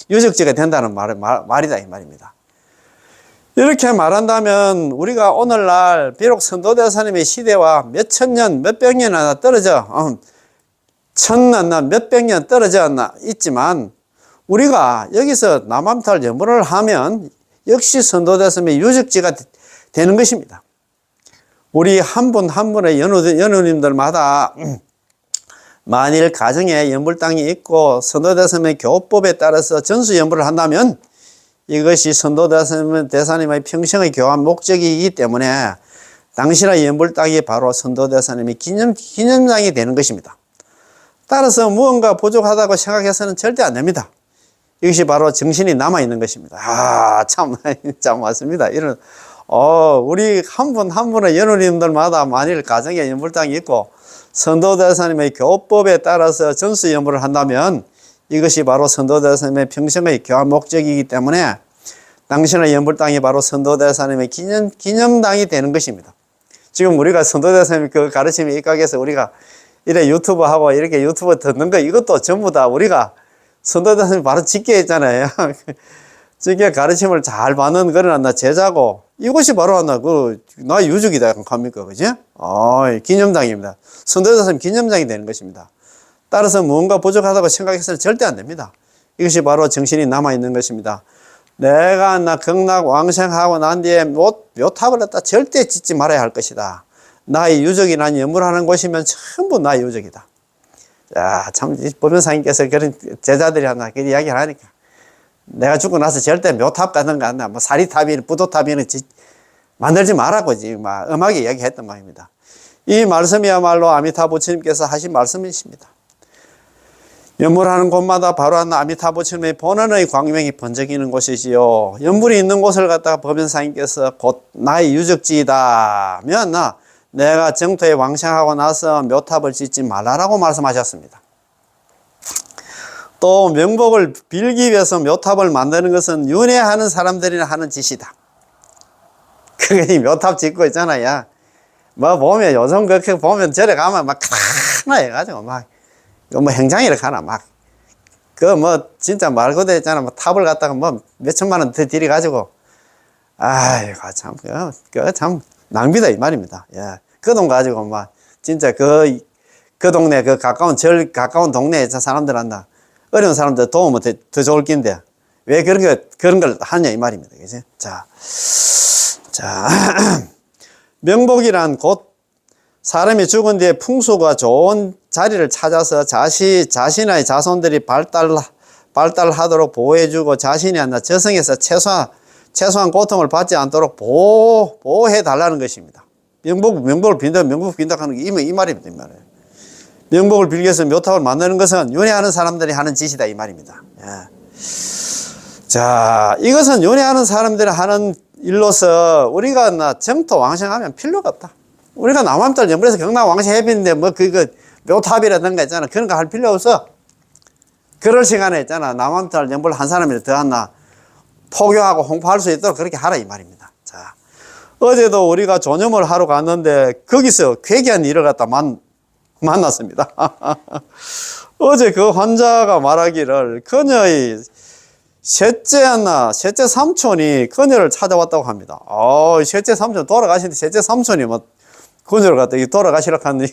유적지가 된다는 말이다 이 말입니다. 이렇게 말한다면 우리가 오늘날 비록 선도대사님의 시대와 몇천 년, 몇백 년 떨어져 몇백 년 떨어져 있지만 우리가 여기서 남암탈 연부를 하면 역시 선도대사님의 유적지가 되는 것입니다. 우리 한 분 한 분의 연우님들마다 만일 가정에 연불당이 있고 선도대사님의 교법에 따라서 전수연부를 한다면 이것이 선도대사님의 평생의 교화 목적이기 때문에 당신의 연불당이 바로 선도대사님의 기념장이 되는 것입니다. 따라서 무언가 부족하다고 생각해서는 절대 안 됩니다. 이것이 바로 정신이 남아있는 것입니다. 참 맞습니다. 우리 한 분 한 분의 연우님들마다 만일 가정에 연불당이 있고 선도대사님의 교법에 따라서 전수연부를 한다면 이것이 바로 선도대사님의 평생의 교화 목적이기 때문에 당신의 연불당이 바로 선도대사님의 기념당이 되는 것입니다. 지금 우리가 선도대사님 그 가르침에 입각해서 우리가 이래 유튜브 하고 이렇게 유튜브 듣는 거 이것도 전부 다 우리가 선도대사님 바로 짓게 했잖아요. 짓게 가르침을 잘 받는 그런 제자고 이것이 바로 나의 유적이다 합니까? 그지? 기념당입니다. 선도대사님 기념당이 되는 것입니다. 따라서 무언가 부족하다고 생각해서는 절대 안 됩니다. 이것이 바로 정신이 남아있는 것입니다. 내가 극락왕생하고 난 뒤에 묘탑을 갖다 절대 짓지 말아야 할 것이다. 나의 유적이 난 염불하는 곳이면 전부 나의 유적이다. 자, 참, 법연사님께서 그런 제자들이 하나 그 이야기를 하니까 내가 죽고 나서 절대 묘탑 같은 거 한다. 뭐 사리탑이나 부도탑이나 만들지 말라고 막 음하게 이야기했던 말입니다. 이 말씀이야말로 아미타 부처님께서 하신 말씀이십니다. 연불하는 곳마다 바로 한 아미타 부처님의 본원의 광명이 번쩍이는 곳이지요. 연불이 있는 곳을 갖다가 법연사님께서 곧 나의 유적지이다면 내가 정토에 왕생하고 나서 묘탑을 짓지 말라라고 말씀하셨습니다. 또 명복을 빌기 위해서 묘탑을 만드는 것은 윤회하는 사람들이나 하는 짓이다. 그게 묘탑 짓고 있잖아요. 뭐 보면 요즘 그렇게 보면 저래 가면 막 하나 해가지고 막 행장이라 하나 막 진짜 말 그대로 있잖아. 탑을 갖다가 몇천만 원 더 들여가지고 아이고 참 낭비다 이 말입니다. 예. 그 돈 가지고 진짜 그 동네 가까운 동네에 사람들 한다. 어려운 사람들 도우면 더 좋을 낀데 왜 그런 걸 하냐 이 말입니다. 그지? 자 명복이란 곧 사람이 죽은 뒤에 풍수가 좋은 자리를 찾아서 자신의 자손들이 발달하도록 보호해주고 자신이 저승에서 최소한 고통을 받지 않도록 보호해 달라는 것입니다. 명복을 빈다 하는 게 이 말입니다. 이 말이에요. 명복을 빌기 위해서 묘탑을 만드는 것은 윤회하는 사람들이 하는 짓이다 이 말입니다. 예. 자, 이것은 윤회하는 사람들이 하는 일로서 우리가 정토 왕생하면 필요가 없다. 우리가 남한달 연불에서 경남 왕생 해비인데 묘탑이라든가 있잖아. 그런 거 할 필요 없어. 그럴 시간에 있잖아. 남한달 연불 한 사람이라도 더 하나 포교하고 홍보할 수 있도록 그렇게 하라 이 말입니다. 자, 어제도 우리가 조념을 하러 갔는데 거기서 괴기한 일을 갖다 만났습니다. 어제 그 환자가 말하기를 그녀의 셋째 삼촌이 그녀를 찾아왔다고 합니다. 셋째 삼촌 돌아가시는데 셋째 삼촌이 그녀를 갖다 돌아가시라고 하는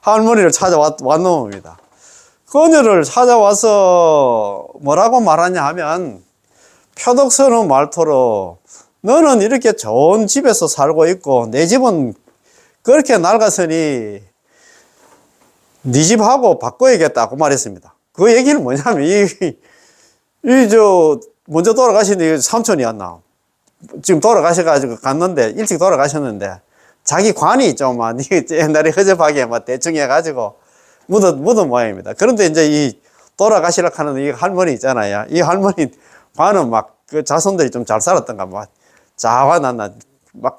할머니를 찾아왔는 겁니다. 그녀를 찾아와서 뭐라고 말하냐 하면 표독스러운 말투로 너는 이렇게 좋은 집에서 살고 있고 내 집은 그렇게 낡았으니 네 집하고 바꿔야겠다고 말했습니다. 그 얘기는 뭐냐면 먼저 돌아가신 삼촌이었나. 지금 돌아가셔가지고 갔는데, 일찍 돌아가셨는데, 자기 관이 있죠. 옛날에 허접하게 대충 해가지고 묻은 모양입니다. 그런데 이제 이 돌아가시라고 하는 이 할머니 있잖아요. 이 할머니 관은 그 자손들이 좀 잘 살았던가, 자화났나,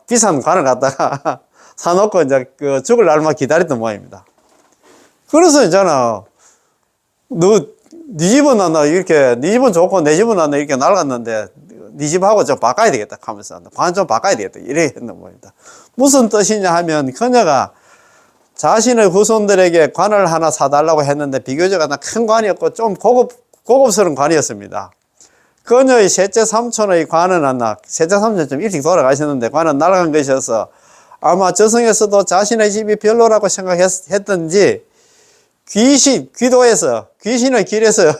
비싼 관을 갖다가 사놓고 이제 죽을 날만 기다렸던 모양입니다. 그래서 있잖아. 네 집은 네 집은 좋고 내 집은 이렇게 낡았는데 네 집하고 좀 바꿔야 되겠다 하면서 관 좀 바꿔야 되겠다 이래 했는 겁니다. 무슨 뜻이냐 하면 그녀가 자신의 후손들에게 관을 하나 사달라고 했는데 비교적 큰 관이었고 좀 고급스러운 관이었습니다. 그녀의 셋째 삼촌의 관은 셋째 삼촌이 좀 일찍 돌아가셨는데 관은 낡은 것이어서 아마 저승에서도 자신의 집이 별로라고 생각했던지 귀신의 길에서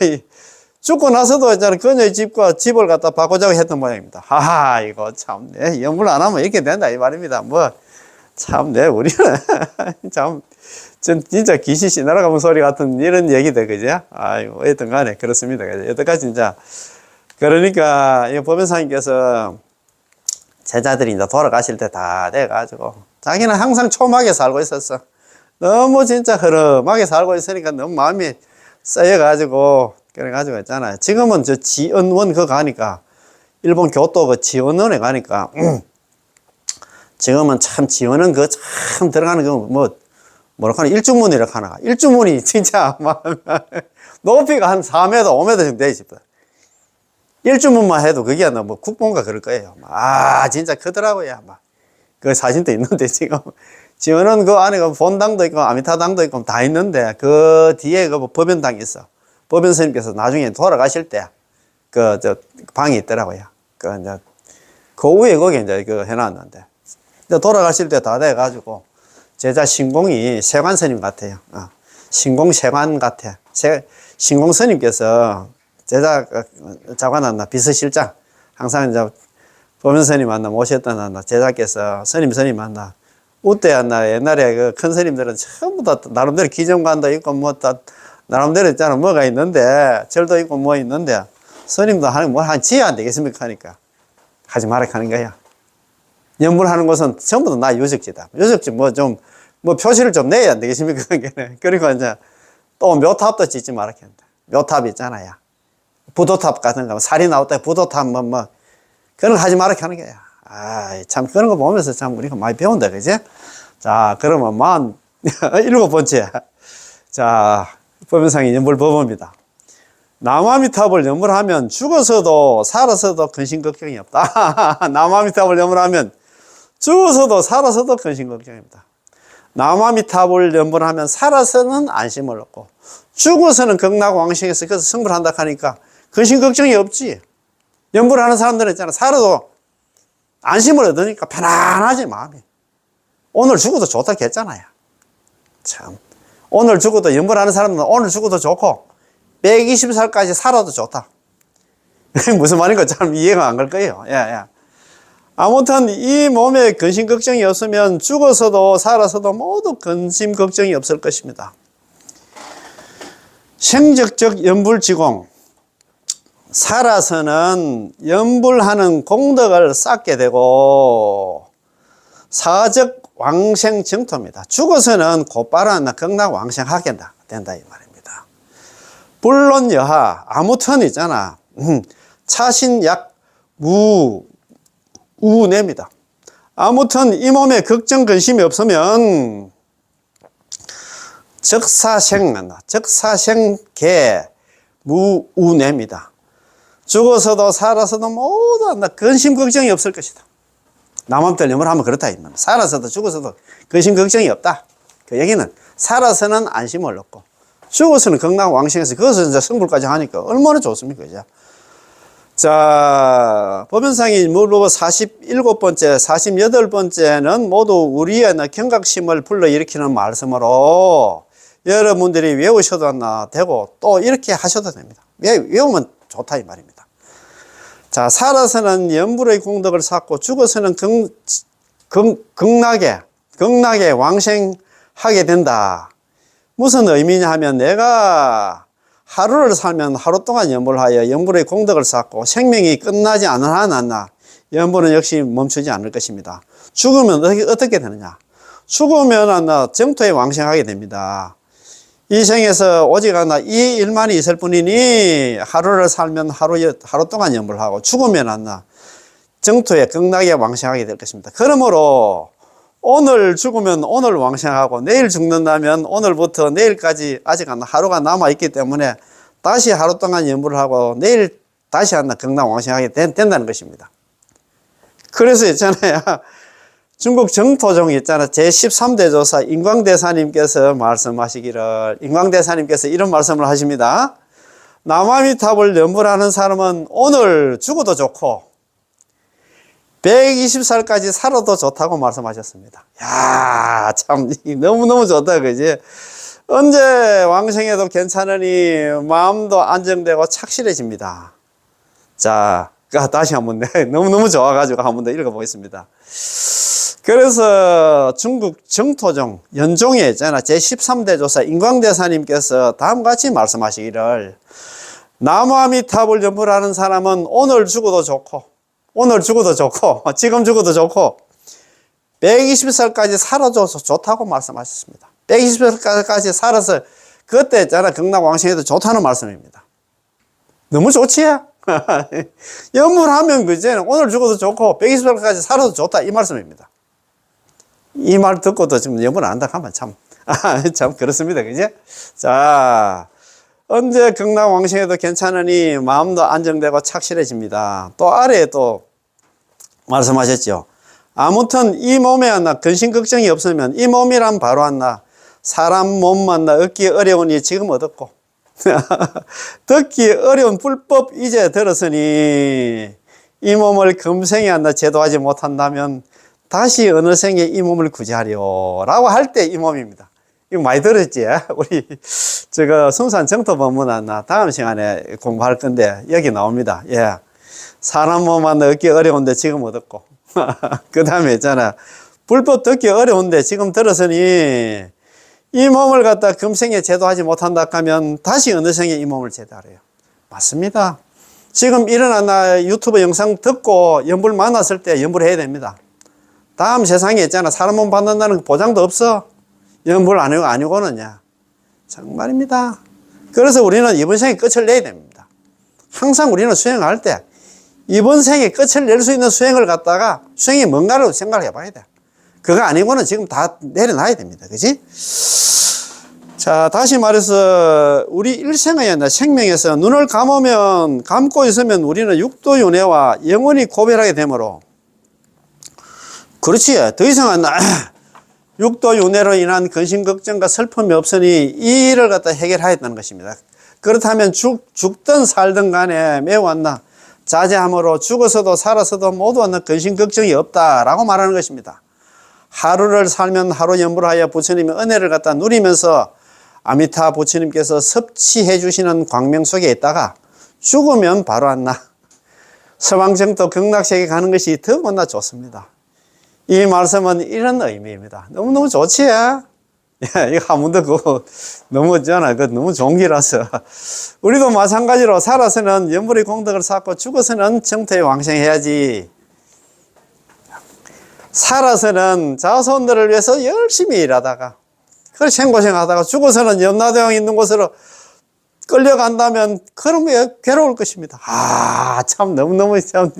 죽고 나서도 있잖아 그녀의 집을 갖다 바꾸자고 했던 모양입니다. 하하, 이거 참, 연불 안 하면 이렇게 된다 이 말입니다. 우리는 참 진짜 귀신 씨나라가면 소리 같은 이런 얘기들 그죠? 아이고, 어쨌든 간에 그렇습니다. 여태까지 진짜 그러니까 이 법연사님께서 제자들이 이제 돌아가실 때 다 돼가지고 자기는 항상 초막에 살고 있었어. 너무 진짜 흐름하게 살고 있으니까 너무 마음이 쌓여가지고 그래가지고 있잖아요. 지금은 지언원 가니까 일본 교토 지언원에 가니까 지금은 참 지언원 참 들어가는 뭐라고 하나 일주문이라고 하나 일주문이 진짜 높이가 한 4m 5m 정도 돼 있습니다. 일주문만 해도 그게 국보인가 그럴 거예요. 진짜 크더라고요. 그 사진도 있는데 지금은 그 안에 본당도 있고 아미타당도 있고 다 있는데 그 뒤에 법연당이 있어. 법연 스님께서 나중에 돌아가실 때 방이 있더라고요. 그 위에 거기 이제 해놨는데 돌아가실 때 다 돼가지고 제자 신공이 세관 스님 같아요. 신공세관 같아. 신공스님께서 제자 자관한나 비서실장 항상 이제 보면스님 만나 모셨던 한나 제자께서 스님 만나 우때 한나 옛날에 그 큰 스님들은 전부 다 나름대로 기정관도 있고 뭐 다 나름대로 있잖아 뭐가 있는데 절도 있고 뭐 있는데 스님도 하는 뭐 한 지혜 안 되겠습니까 하니까 하지 말라 하는 거야. 연불하는 것은 전부 다 나 유적지다. 유적지 뭐 좀 뭐 표시를 좀 내야 안 되겠습니까? 그리고 이제 또 묘탑도 짓지 말라 한다. 묘탑 있잖아요. 부도탑 같은 거, 살이 나올 때 부도탑 뭐 그런 거 하지 말라 하는 거야. 아, 참 그런 거 보면서 참 우리가 많이 배운다, 그지? 자, 그러면 일곱 번째. 자, 법연상의 연불법입니다. 남아미탑을 연불하면 죽어서도 살아서도 근심 걱정이 없다. 남아미탑을 연불하면 죽어서도 살아서도 근심 걱정입니다. 남아미탑을 연불하면 살아서는 안심을 얻고 죽어서는 극락왕생에서 그래서 승불한다 하니까 근심 걱정이 없지. 연불하는 사람들은 있잖아. 살아도 안심을 얻으니까 편안하지 마음이. 오늘 죽어도 좋다 했잖아요. 참 오늘 죽어도 연불하는 사람들은 오늘 죽어도 좋고 120살까지 살아도 좋다. 무슨 말인가 참 이해가 안 갈 거예요. 예. 아무튼 이 몸에 근심 걱정이 없으면 죽어서도 살아서도 모두 근심 걱정이 없을 것입니다. 생적적 연불지공. 살아서는 연불하는 공덕을 쌓게 되고 사적 왕생 정토입니다. 죽어서는 곧바로 극락 왕생하게 된다 이 말입니다. 불론 여하 아무튼 있잖아. 차신약 우내입니다. 아무튼 이 몸에 걱정 근심이 없으면 적사생계 무우내입니다. 죽어서도 살아서도 모두 근심 걱정이 없을 것이다. 남한들 염을 하면 그렇다 이 말이야. 살아서도 죽어서도 근심 걱정이 없다. 그 얘기는 살아서는 안심을 얻고 죽어서는 극락왕생에서 그것을 이제 성불까지 하니까 얼마나 좋습니까, 이제. 자, 법연상의 물로 47번째, 48번째는 모두 우리의 경각심을 불러일으키는 말씀으로 여러분들이 외우셔도 되고 또 이렇게 하셔도 됩니다. 외우면 좋다 이 말입니다. 자, 살아서는 연불의 공덕을 쌓고 죽어서는 극락에 왕생하게 된다. 무슨 의미냐 하면 내가 하루를 살면 하루 동안 연불하여 연불의 공덕을 쌓고 생명이 끝나지 않은 한 연불은 역시 멈추지 않을 것입니다. 죽으면 어떻게 되느냐? 죽으면 정토에 왕생하게 됩니다. 이 생에서 오직 이 일만이 있을 뿐이니 하루를 살면 하루 동안 연불하고 죽으면 정토에 극락에 왕생하게 될 것입니다. 그러므로 오늘 죽으면 오늘 왕생하고 내일 죽는다면 오늘부터 내일까지 아직 하루가 남아있기 때문에 다시 하루 동안 연불을 하고 내일 다시 극락 왕생하게 된다는 것입니다. 그래서 있잖아요. 중국 정토종 있잖아. 제13대 조사 인광대사님께서 말씀하시기를, 인광대사님께서 이런 말씀을 하십니다. 남아미탑을 연불하는 사람은 오늘 죽어도 좋고 120살까지 살아도 좋다고 말씀하셨습니다. 야, 참 너무너무 좋다, 그지? 언제 왕생해도 괜찮으니 마음도 안정되고 착실해집니다. 자, 다시 한번 너무너무 좋아가지고 한번 더 읽어보겠습니다. 그래서 중국 정토종 연종에 있잖아. 제13대 조사 인광대사님께서 다음같이 말씀하시기를 남아미탑을 연불하는 사람은 오늘 죽어도 좋고 지금 죽어도 좋고 120살까지 살아도 좋다고 말씀하셨습니다. 120살까지 살아서 그때 있잖아 극락왕생해도 좋다는 말씀입니다. 너무 좋지? 연불하면 그제 오늘 죽어도 좋고 120살까지 살아도 좋다 이 말씀입니다. 이 말 듣고도 지금 연불 안 한다 하면 참 그렇습니다. 그제? 자, 언제 극락왕생해도 괜찮으니 마음도 안정되고 착실해집니다. 또 아래에 또 말씀하셨죠. 아무튼 이 몸에 근심 걱정이 없으면 이 몸이란 바로 사람 몸만 얻기 어려우니 지금 얻었고 듣기 어려운 불법 이제 들었으니 이 몸을 금생에 제도하지 못한다면 다시 어느 생에 이 몸을 구제하려 라고 할 때 이 몸입니다. 이거 많이 들었지? 우리, 순산 정토법문은 나 다음 시간에 공부할 건데, 여기 나옵니다. 예. 사람 몸만 얻기 어려운데 지금 얻었고. 그 다음에 있잖아. 불법 듣기 어려운데 지금 들었으니, 이 몸을 갖다 금생에 제도하지 못한다 하면 다시 어느 생에 이 몸을 제도하래요. 맞습니다. 지금 일어난 나 유튜브 영상 듣고 연불 만났을 때 연불 해야 됩니다. 다음 세상에 있잖아. 사람 몸 받는다는 보장도 없어. 연불 아니고는요. 정말입니다. 그래서 우리는 이번 생에 끝을 내야 됩니다. 항상 우리는 수행할 때 이번 생에 끝을 낼 수 있는 수행을 갖다가 수행이 뭔가를 생각해 봐야 돼. 그거 아니고는 지금 다 내려놔야 됩니다. 그지? 자, 다시 말해서 우리 일생의 생명에서 눈을 감고 있으면 우리는 육도윤회와 영원히 고별하게 되므로, 그렇지. 더 이상은 육도윤회로 인한 근심걱정과 슬픔이 없으니 이 일을 갖다 해결하였다는 것입니다. 그렇다면 죽든 살든 간에 매우 자제함으로 죽어서도 살아서도 모두 근심걱정이 없다라고 말하는 것입니다. 하루를 살면 하루 연불하여 부처님의 은혜를 갖다 누리면서 아미타 부처님께서 섭취해 주시는 광명 속에 있다가 죽으면 바로 서방정토 극락세계 가는 것이 더구나 좋습니다. 이 말씀은 이런 의미입니다. 너무너무 좋지? 야, 이거 한 번도 그거 너무 너무 좋은 기라서. 우리도 마찬가지로 살아서는 연불의 공덕을 쌓고 죽어서는 정토에 왕생해야지. 살아서는 자손들을 위해서 열심히 일하다가, 그걸 생고생하다가 죽어서는 염라대왕 있는 곳으로 끌려간다면 그러면 괴로울 것입니다. 참 너무너무 참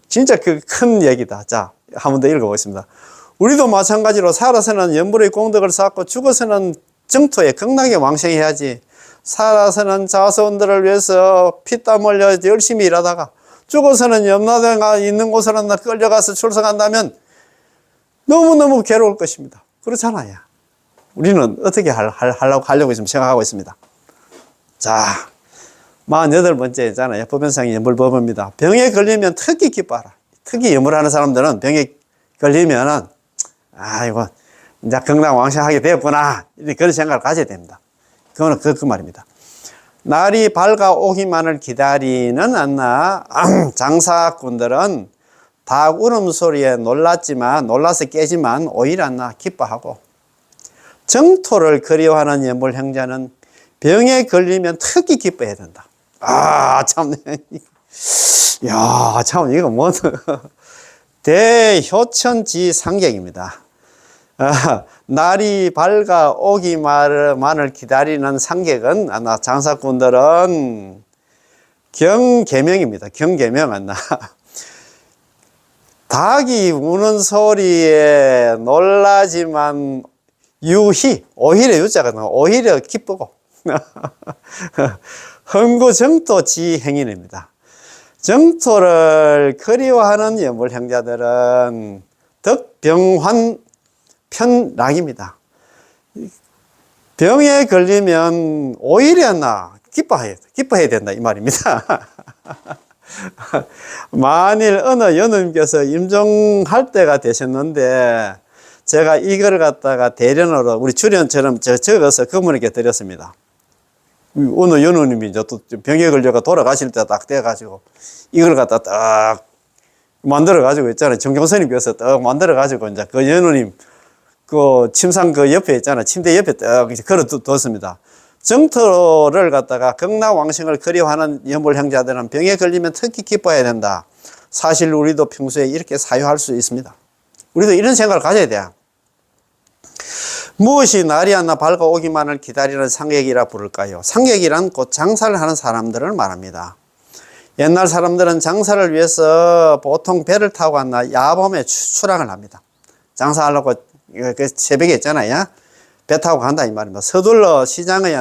진짜 그 큰 얘기다. 자, 한 번 더 읽어보겠습니다. 우리도 마찬가지로 살아서는 연불의 공덕을 쌓고 죽어서는 정토에 극락에 왕생해야지. 살아서는 자손들을 위해서 피땀 흘려 열심히 일하다가 죽어서는 염라대왕 있는 곳으로 끌려가서 출석한다면 너무너무 괴로울 것입니다. 그렇잖아요. 우리는 어떻게 하려고 지금 생각하고 있습니다. 자, 48번째 있잖아요. 법연상의 연불법입니다. 병에 걸리면 특히 기뻐하라. 특히 연불하는 사람들은 병에 걸리면은, 이거, 이제 극락왕생하게 되었구나. 그런 생각을 가져야 됩니다. 그거는 그 말입니다. 날이 밝아오기만을 기다리는 장사꾼들은 닭 울음소리에 놀라서 깨지만 오히려 기뻐하고, 정토를 그리워하는 연불행자는 병에 걸리면 특히 기뻐해야 된다. 참, 참, 이거 대효천지 상객입니다. 날이 밝아오기만을 기다리는 상객은, 장사꾼들은 경계명입니다. 경계명, 닭이 우는 소리에 놀라지만 오히려 유자가 오히려 기쁘고 흥구정토지 행인입니다. 정토를 그리워하는 연불행자들은 덕병환 편락입니다. 병에 걸리면 오히려 기뻐해야 된다 이 말입니다. 만일 어느 연우님께서 임종할 때가 되셨는데 제가 이걸 갖다가 대련으로 우리 출연처럼 적어서 그분에게 드렸습니다. 어느 연우님이 이제 또 병에 걸려가 돌아가실 때 딱 돼가지고 이걸 갖다 딱 만들어가지고 있잖아요. 정경선님께서 딱 만들어가지고 이제 그 연우님 그 침상 그 옆에 있잖아요. 침대 옆에 딱 걸어뒀습니다. 정토를 갖다가 극락왕생을 그리워하는 연불행자들은 병에 걸리면 특히 기뻐해야 된다. 사실 우리도 평소에 이렇게 사유할 수 있습니다. 우리도 이런 생각을 가져야 돼요. 무엇이 날이 밝아오기만을 기다리는 상객이라 부를까요? 상객이란 곧 장사를 하는 사람들을 말합니다. 옛날 사람들은 장사를 위해서 보통 배를 타고 야밤에 출항을 합니다. 장사하려고 그 새벽에 있잖아요. 배 타고 간다 이 말입니다. 서둘러 시장에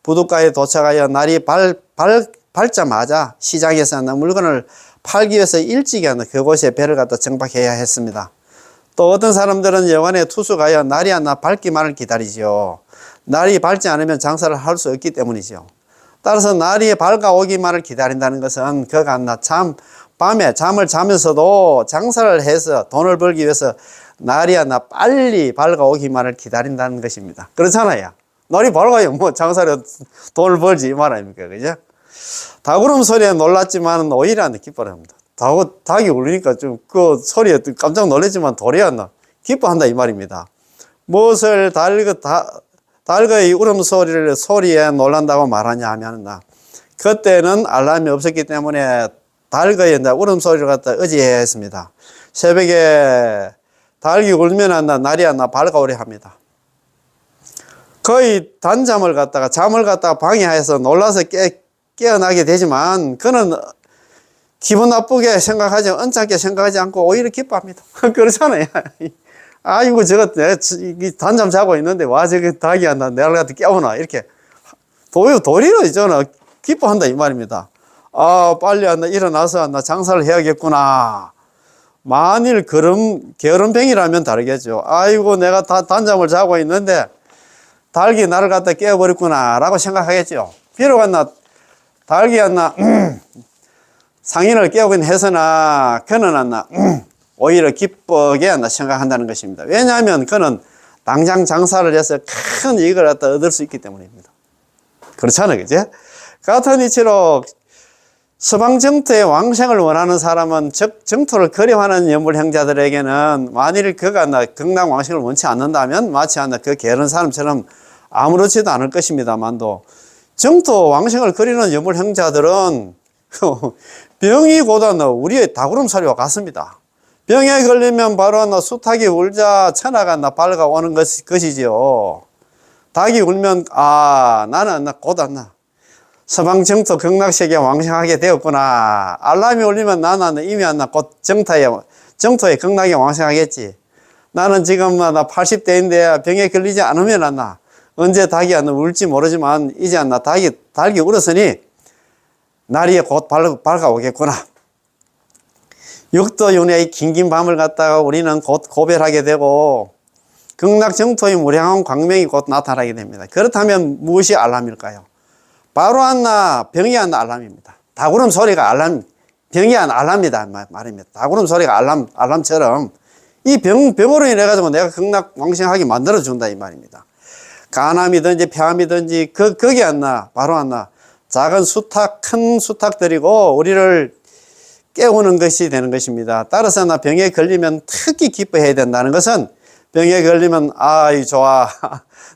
부둣가에 도착하여 날이 밝자마자 시장에서 물건을 팔기 위해서 일찍이 그곳에 배를 갖다 정박해야 했습니다. 또 어떤 사람들은 여관에 투숙하여 날이 밝기만을 기다리죠. 날이 밝지 않으면 장사를 할 수 없기 때문이죠. 따라서 날이 밝아오기만을 기다린다는 것은 그가 참 밤에 잠을 자면서도 장사를 해서 돈을 벌기 위해서 날이야 나 빨리 밝아오기만을 기다린다는 것입니다. 그렇잖아요. 날이 밝아요. 뭐 장사를 돈을 벌지 이 말 아닙니까? 그죠? 닭울음 소리에 놀랐지만 오히려 기뻐합니다. 닭이 울리니까 좀 그 소리에 깜짝 놀랐지만 도리야 나 기뻐한다 이 말입니다. 무엇을 닭의 소리에 놀란다고 말하냐 하면 그때는 알람이 없었기 때문에 닭의 울음소리를 갖다 의지했습니다. 새벽에 닭이 울면 날이 밝아오려 합니다. 거의 잠을 갖다가 방해해서 놀라서 깨어나게 되지만 그는 기분 나쁘게 생각하지, 언짢게 생각하지 않고 오히려 기뻐합니다. 그렇잖아요. 아이고, 내가 단잠 자고 있는데, 와, 저기 닭이 내가 갖다 깨우나. 이렇게. 도리로 있잖아. 기뻐한다, 이 말입니다. 아, 빨리 일어나서 장사를 해야겠구나. 만일 게으름뱅이라면 다르겠죠. 아이고, 내가 단잠을 자고 있는데, 닭이 나를 갖다 깨워버렸구나. 라고 생각하겠죠. 비록 닭이 상인을 깨우긴 해서나, 그는 오히려 기쁘게 생각한다는 것입니다. 왜냐하면 그는 당장 장사를 해서 큰 이익을 얻을 수 있기 때문입니다. 그렇잖아요. 그죠? 같은 이치로 서방 정토의 왕생을 원하는 사람은 정토를 그리워하는 연불 형제들에게는 만일 그가 극락 왕생을 원치 않는다면 마치 그 게으른 사람처럼 아무렇지도 않을 것입니다만도 정토 왕생을 그리는 연불 형제들은 병이 고다 우리의 닭울음소리와 같습니다. 병에 걸리면 바로 수탉이 울자 천하가 밝아오는 것이지요. 닭이 울면 나는 곧 서방 정토 극락세계 왕생하게 되었구나. 알람이 울리면 나는 이미 곧 정토의 극락에 왕생하겠지. 나는 지금 80대인데 병에 걸리지 않으면 언제 닭이 울지 모르지만 이제 닭이 울었으니 날이 곧 밝아오겠구나. 육도윤회의 긴긴 밤을 갖다가 우리는 곧 고별하게 되고 극락 정토의 무량한 광명이 곧 나타나게 됩니다. 그렇다면 무엇이 알람일까요? 바로 병이 알람입니다. 닭울음 소리가 병이 알람이다 말입니다. 닭울음 소리가 알람처럼 이 병으로 인해 가지고 내가 극락 왕생하게 만들어 준다 이 말입니다. 간암이든지 폐암이든지 거기 바로 작은 큰 수탉들이고 우리를 깨우는 것이 되는 것입니다. 따라서 병에 걸리면 특히 기뻐해야 된다는 것은 병에 걸리면 아이 좋아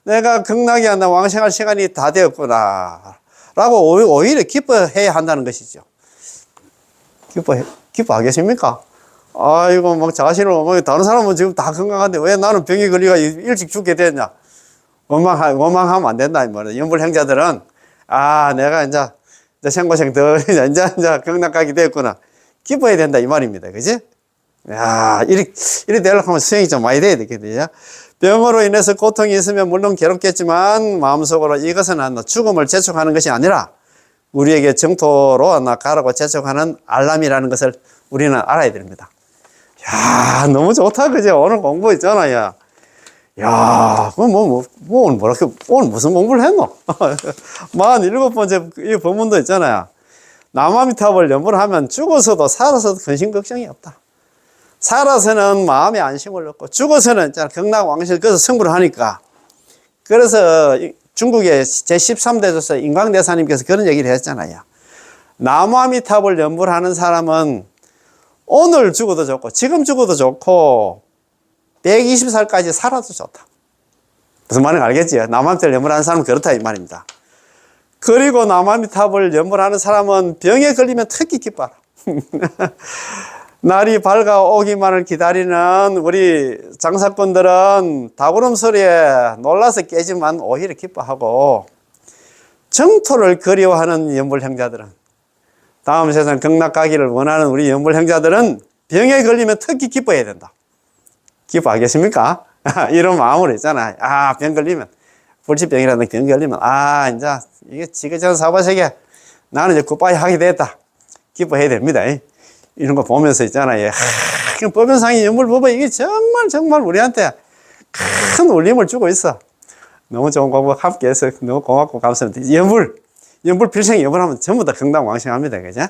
내가 극락에 왕생할 시간이 다 되었구나 라고 오히려 기뻐해야 한다는 것이죠. 기뻐하겠습니까? 아이고 막 자신을 다른 사람은 지금 다 건강한데 왜 나는 병에 걸리가 일찍 죽게 됐냐 원망하면 안 된다 이 말이에요. 연불 형제들은 내가 이제 생고생 더 이제 극락 가게 됐구나 기뻐해야 된다 이 말입니다. 그지? 이렇게 되려고 하면 수행이 좀 많이 돼야 되겠네요. 병으로 인해서 고통이 있으면 물론 괴롭겠지만 마음속으로 이것은 죽음을 재촉하는 것이 아니라 우리에게 정토로 가라고 재촉하는 알람이라는 것을 우리는 알아야 됩니다. 너무 좋다 그죠? 오늘 공부 있잖아요. 그럼 오늘 무슨 공부를 했노? 47번째 이 법문도 있잖아요. 남아미탑을 연불 하면 죽어서도 살아서도 근심 걱정이 없다. 살아서는 마음의 안심을 얻고 죽어서는 극락 왕실 그래서 승부를 하니까. 그래서 중국의 제13대 조사 인광대사님께서 그런 얘기를 했잖아요. 남아미탑을 연불하는 사람은 오늘 죽어도 좋고 지금 죽어도 좋고 120살까지 살아도 좋다. 무슨 말인지 알겠지요? 남아미탑을 연불하는 사람은 그렇다 이 말입니다. 그리고 남아미탑을 연불하는 사람은 병에 걸리면 특히 기뻐라. 날이 밝아오기만을 기다리는 우리 장사꾼들은 닭울음 소리에 놀라서 깨지만 오히려 기뻐하고 정토를 그리워하는 연불 형제들은 다음 세상 극락 가기를 원하는 우리 연불 형제들은 병에 걸리면 특히 기뻐해야 된다. 기뻐하겠습니까? 이런 마음으로 있잖아. 병 걸리면 불치병이라는 병 걸리면 이제 이게 지그전 사바세계 나는 이제 굿바이 하게 됐다. 기뻐해야 됩니다. 이런 거 보면서 있잖아요. 법연상이 연불법은 이게 정말 우리한테 큰 울림을 주고 있어. 너무 좋은 공부 함께 해서 너무 고맙고 감사합니다. 연불 필생 연불하면 전부 다 극락 왕생합니다. 그죠?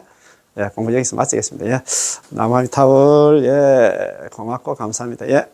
예, 공부 여기서 마치겠습니다. 예, 남아미타불, 예, 고맙고 감사합니다. 예.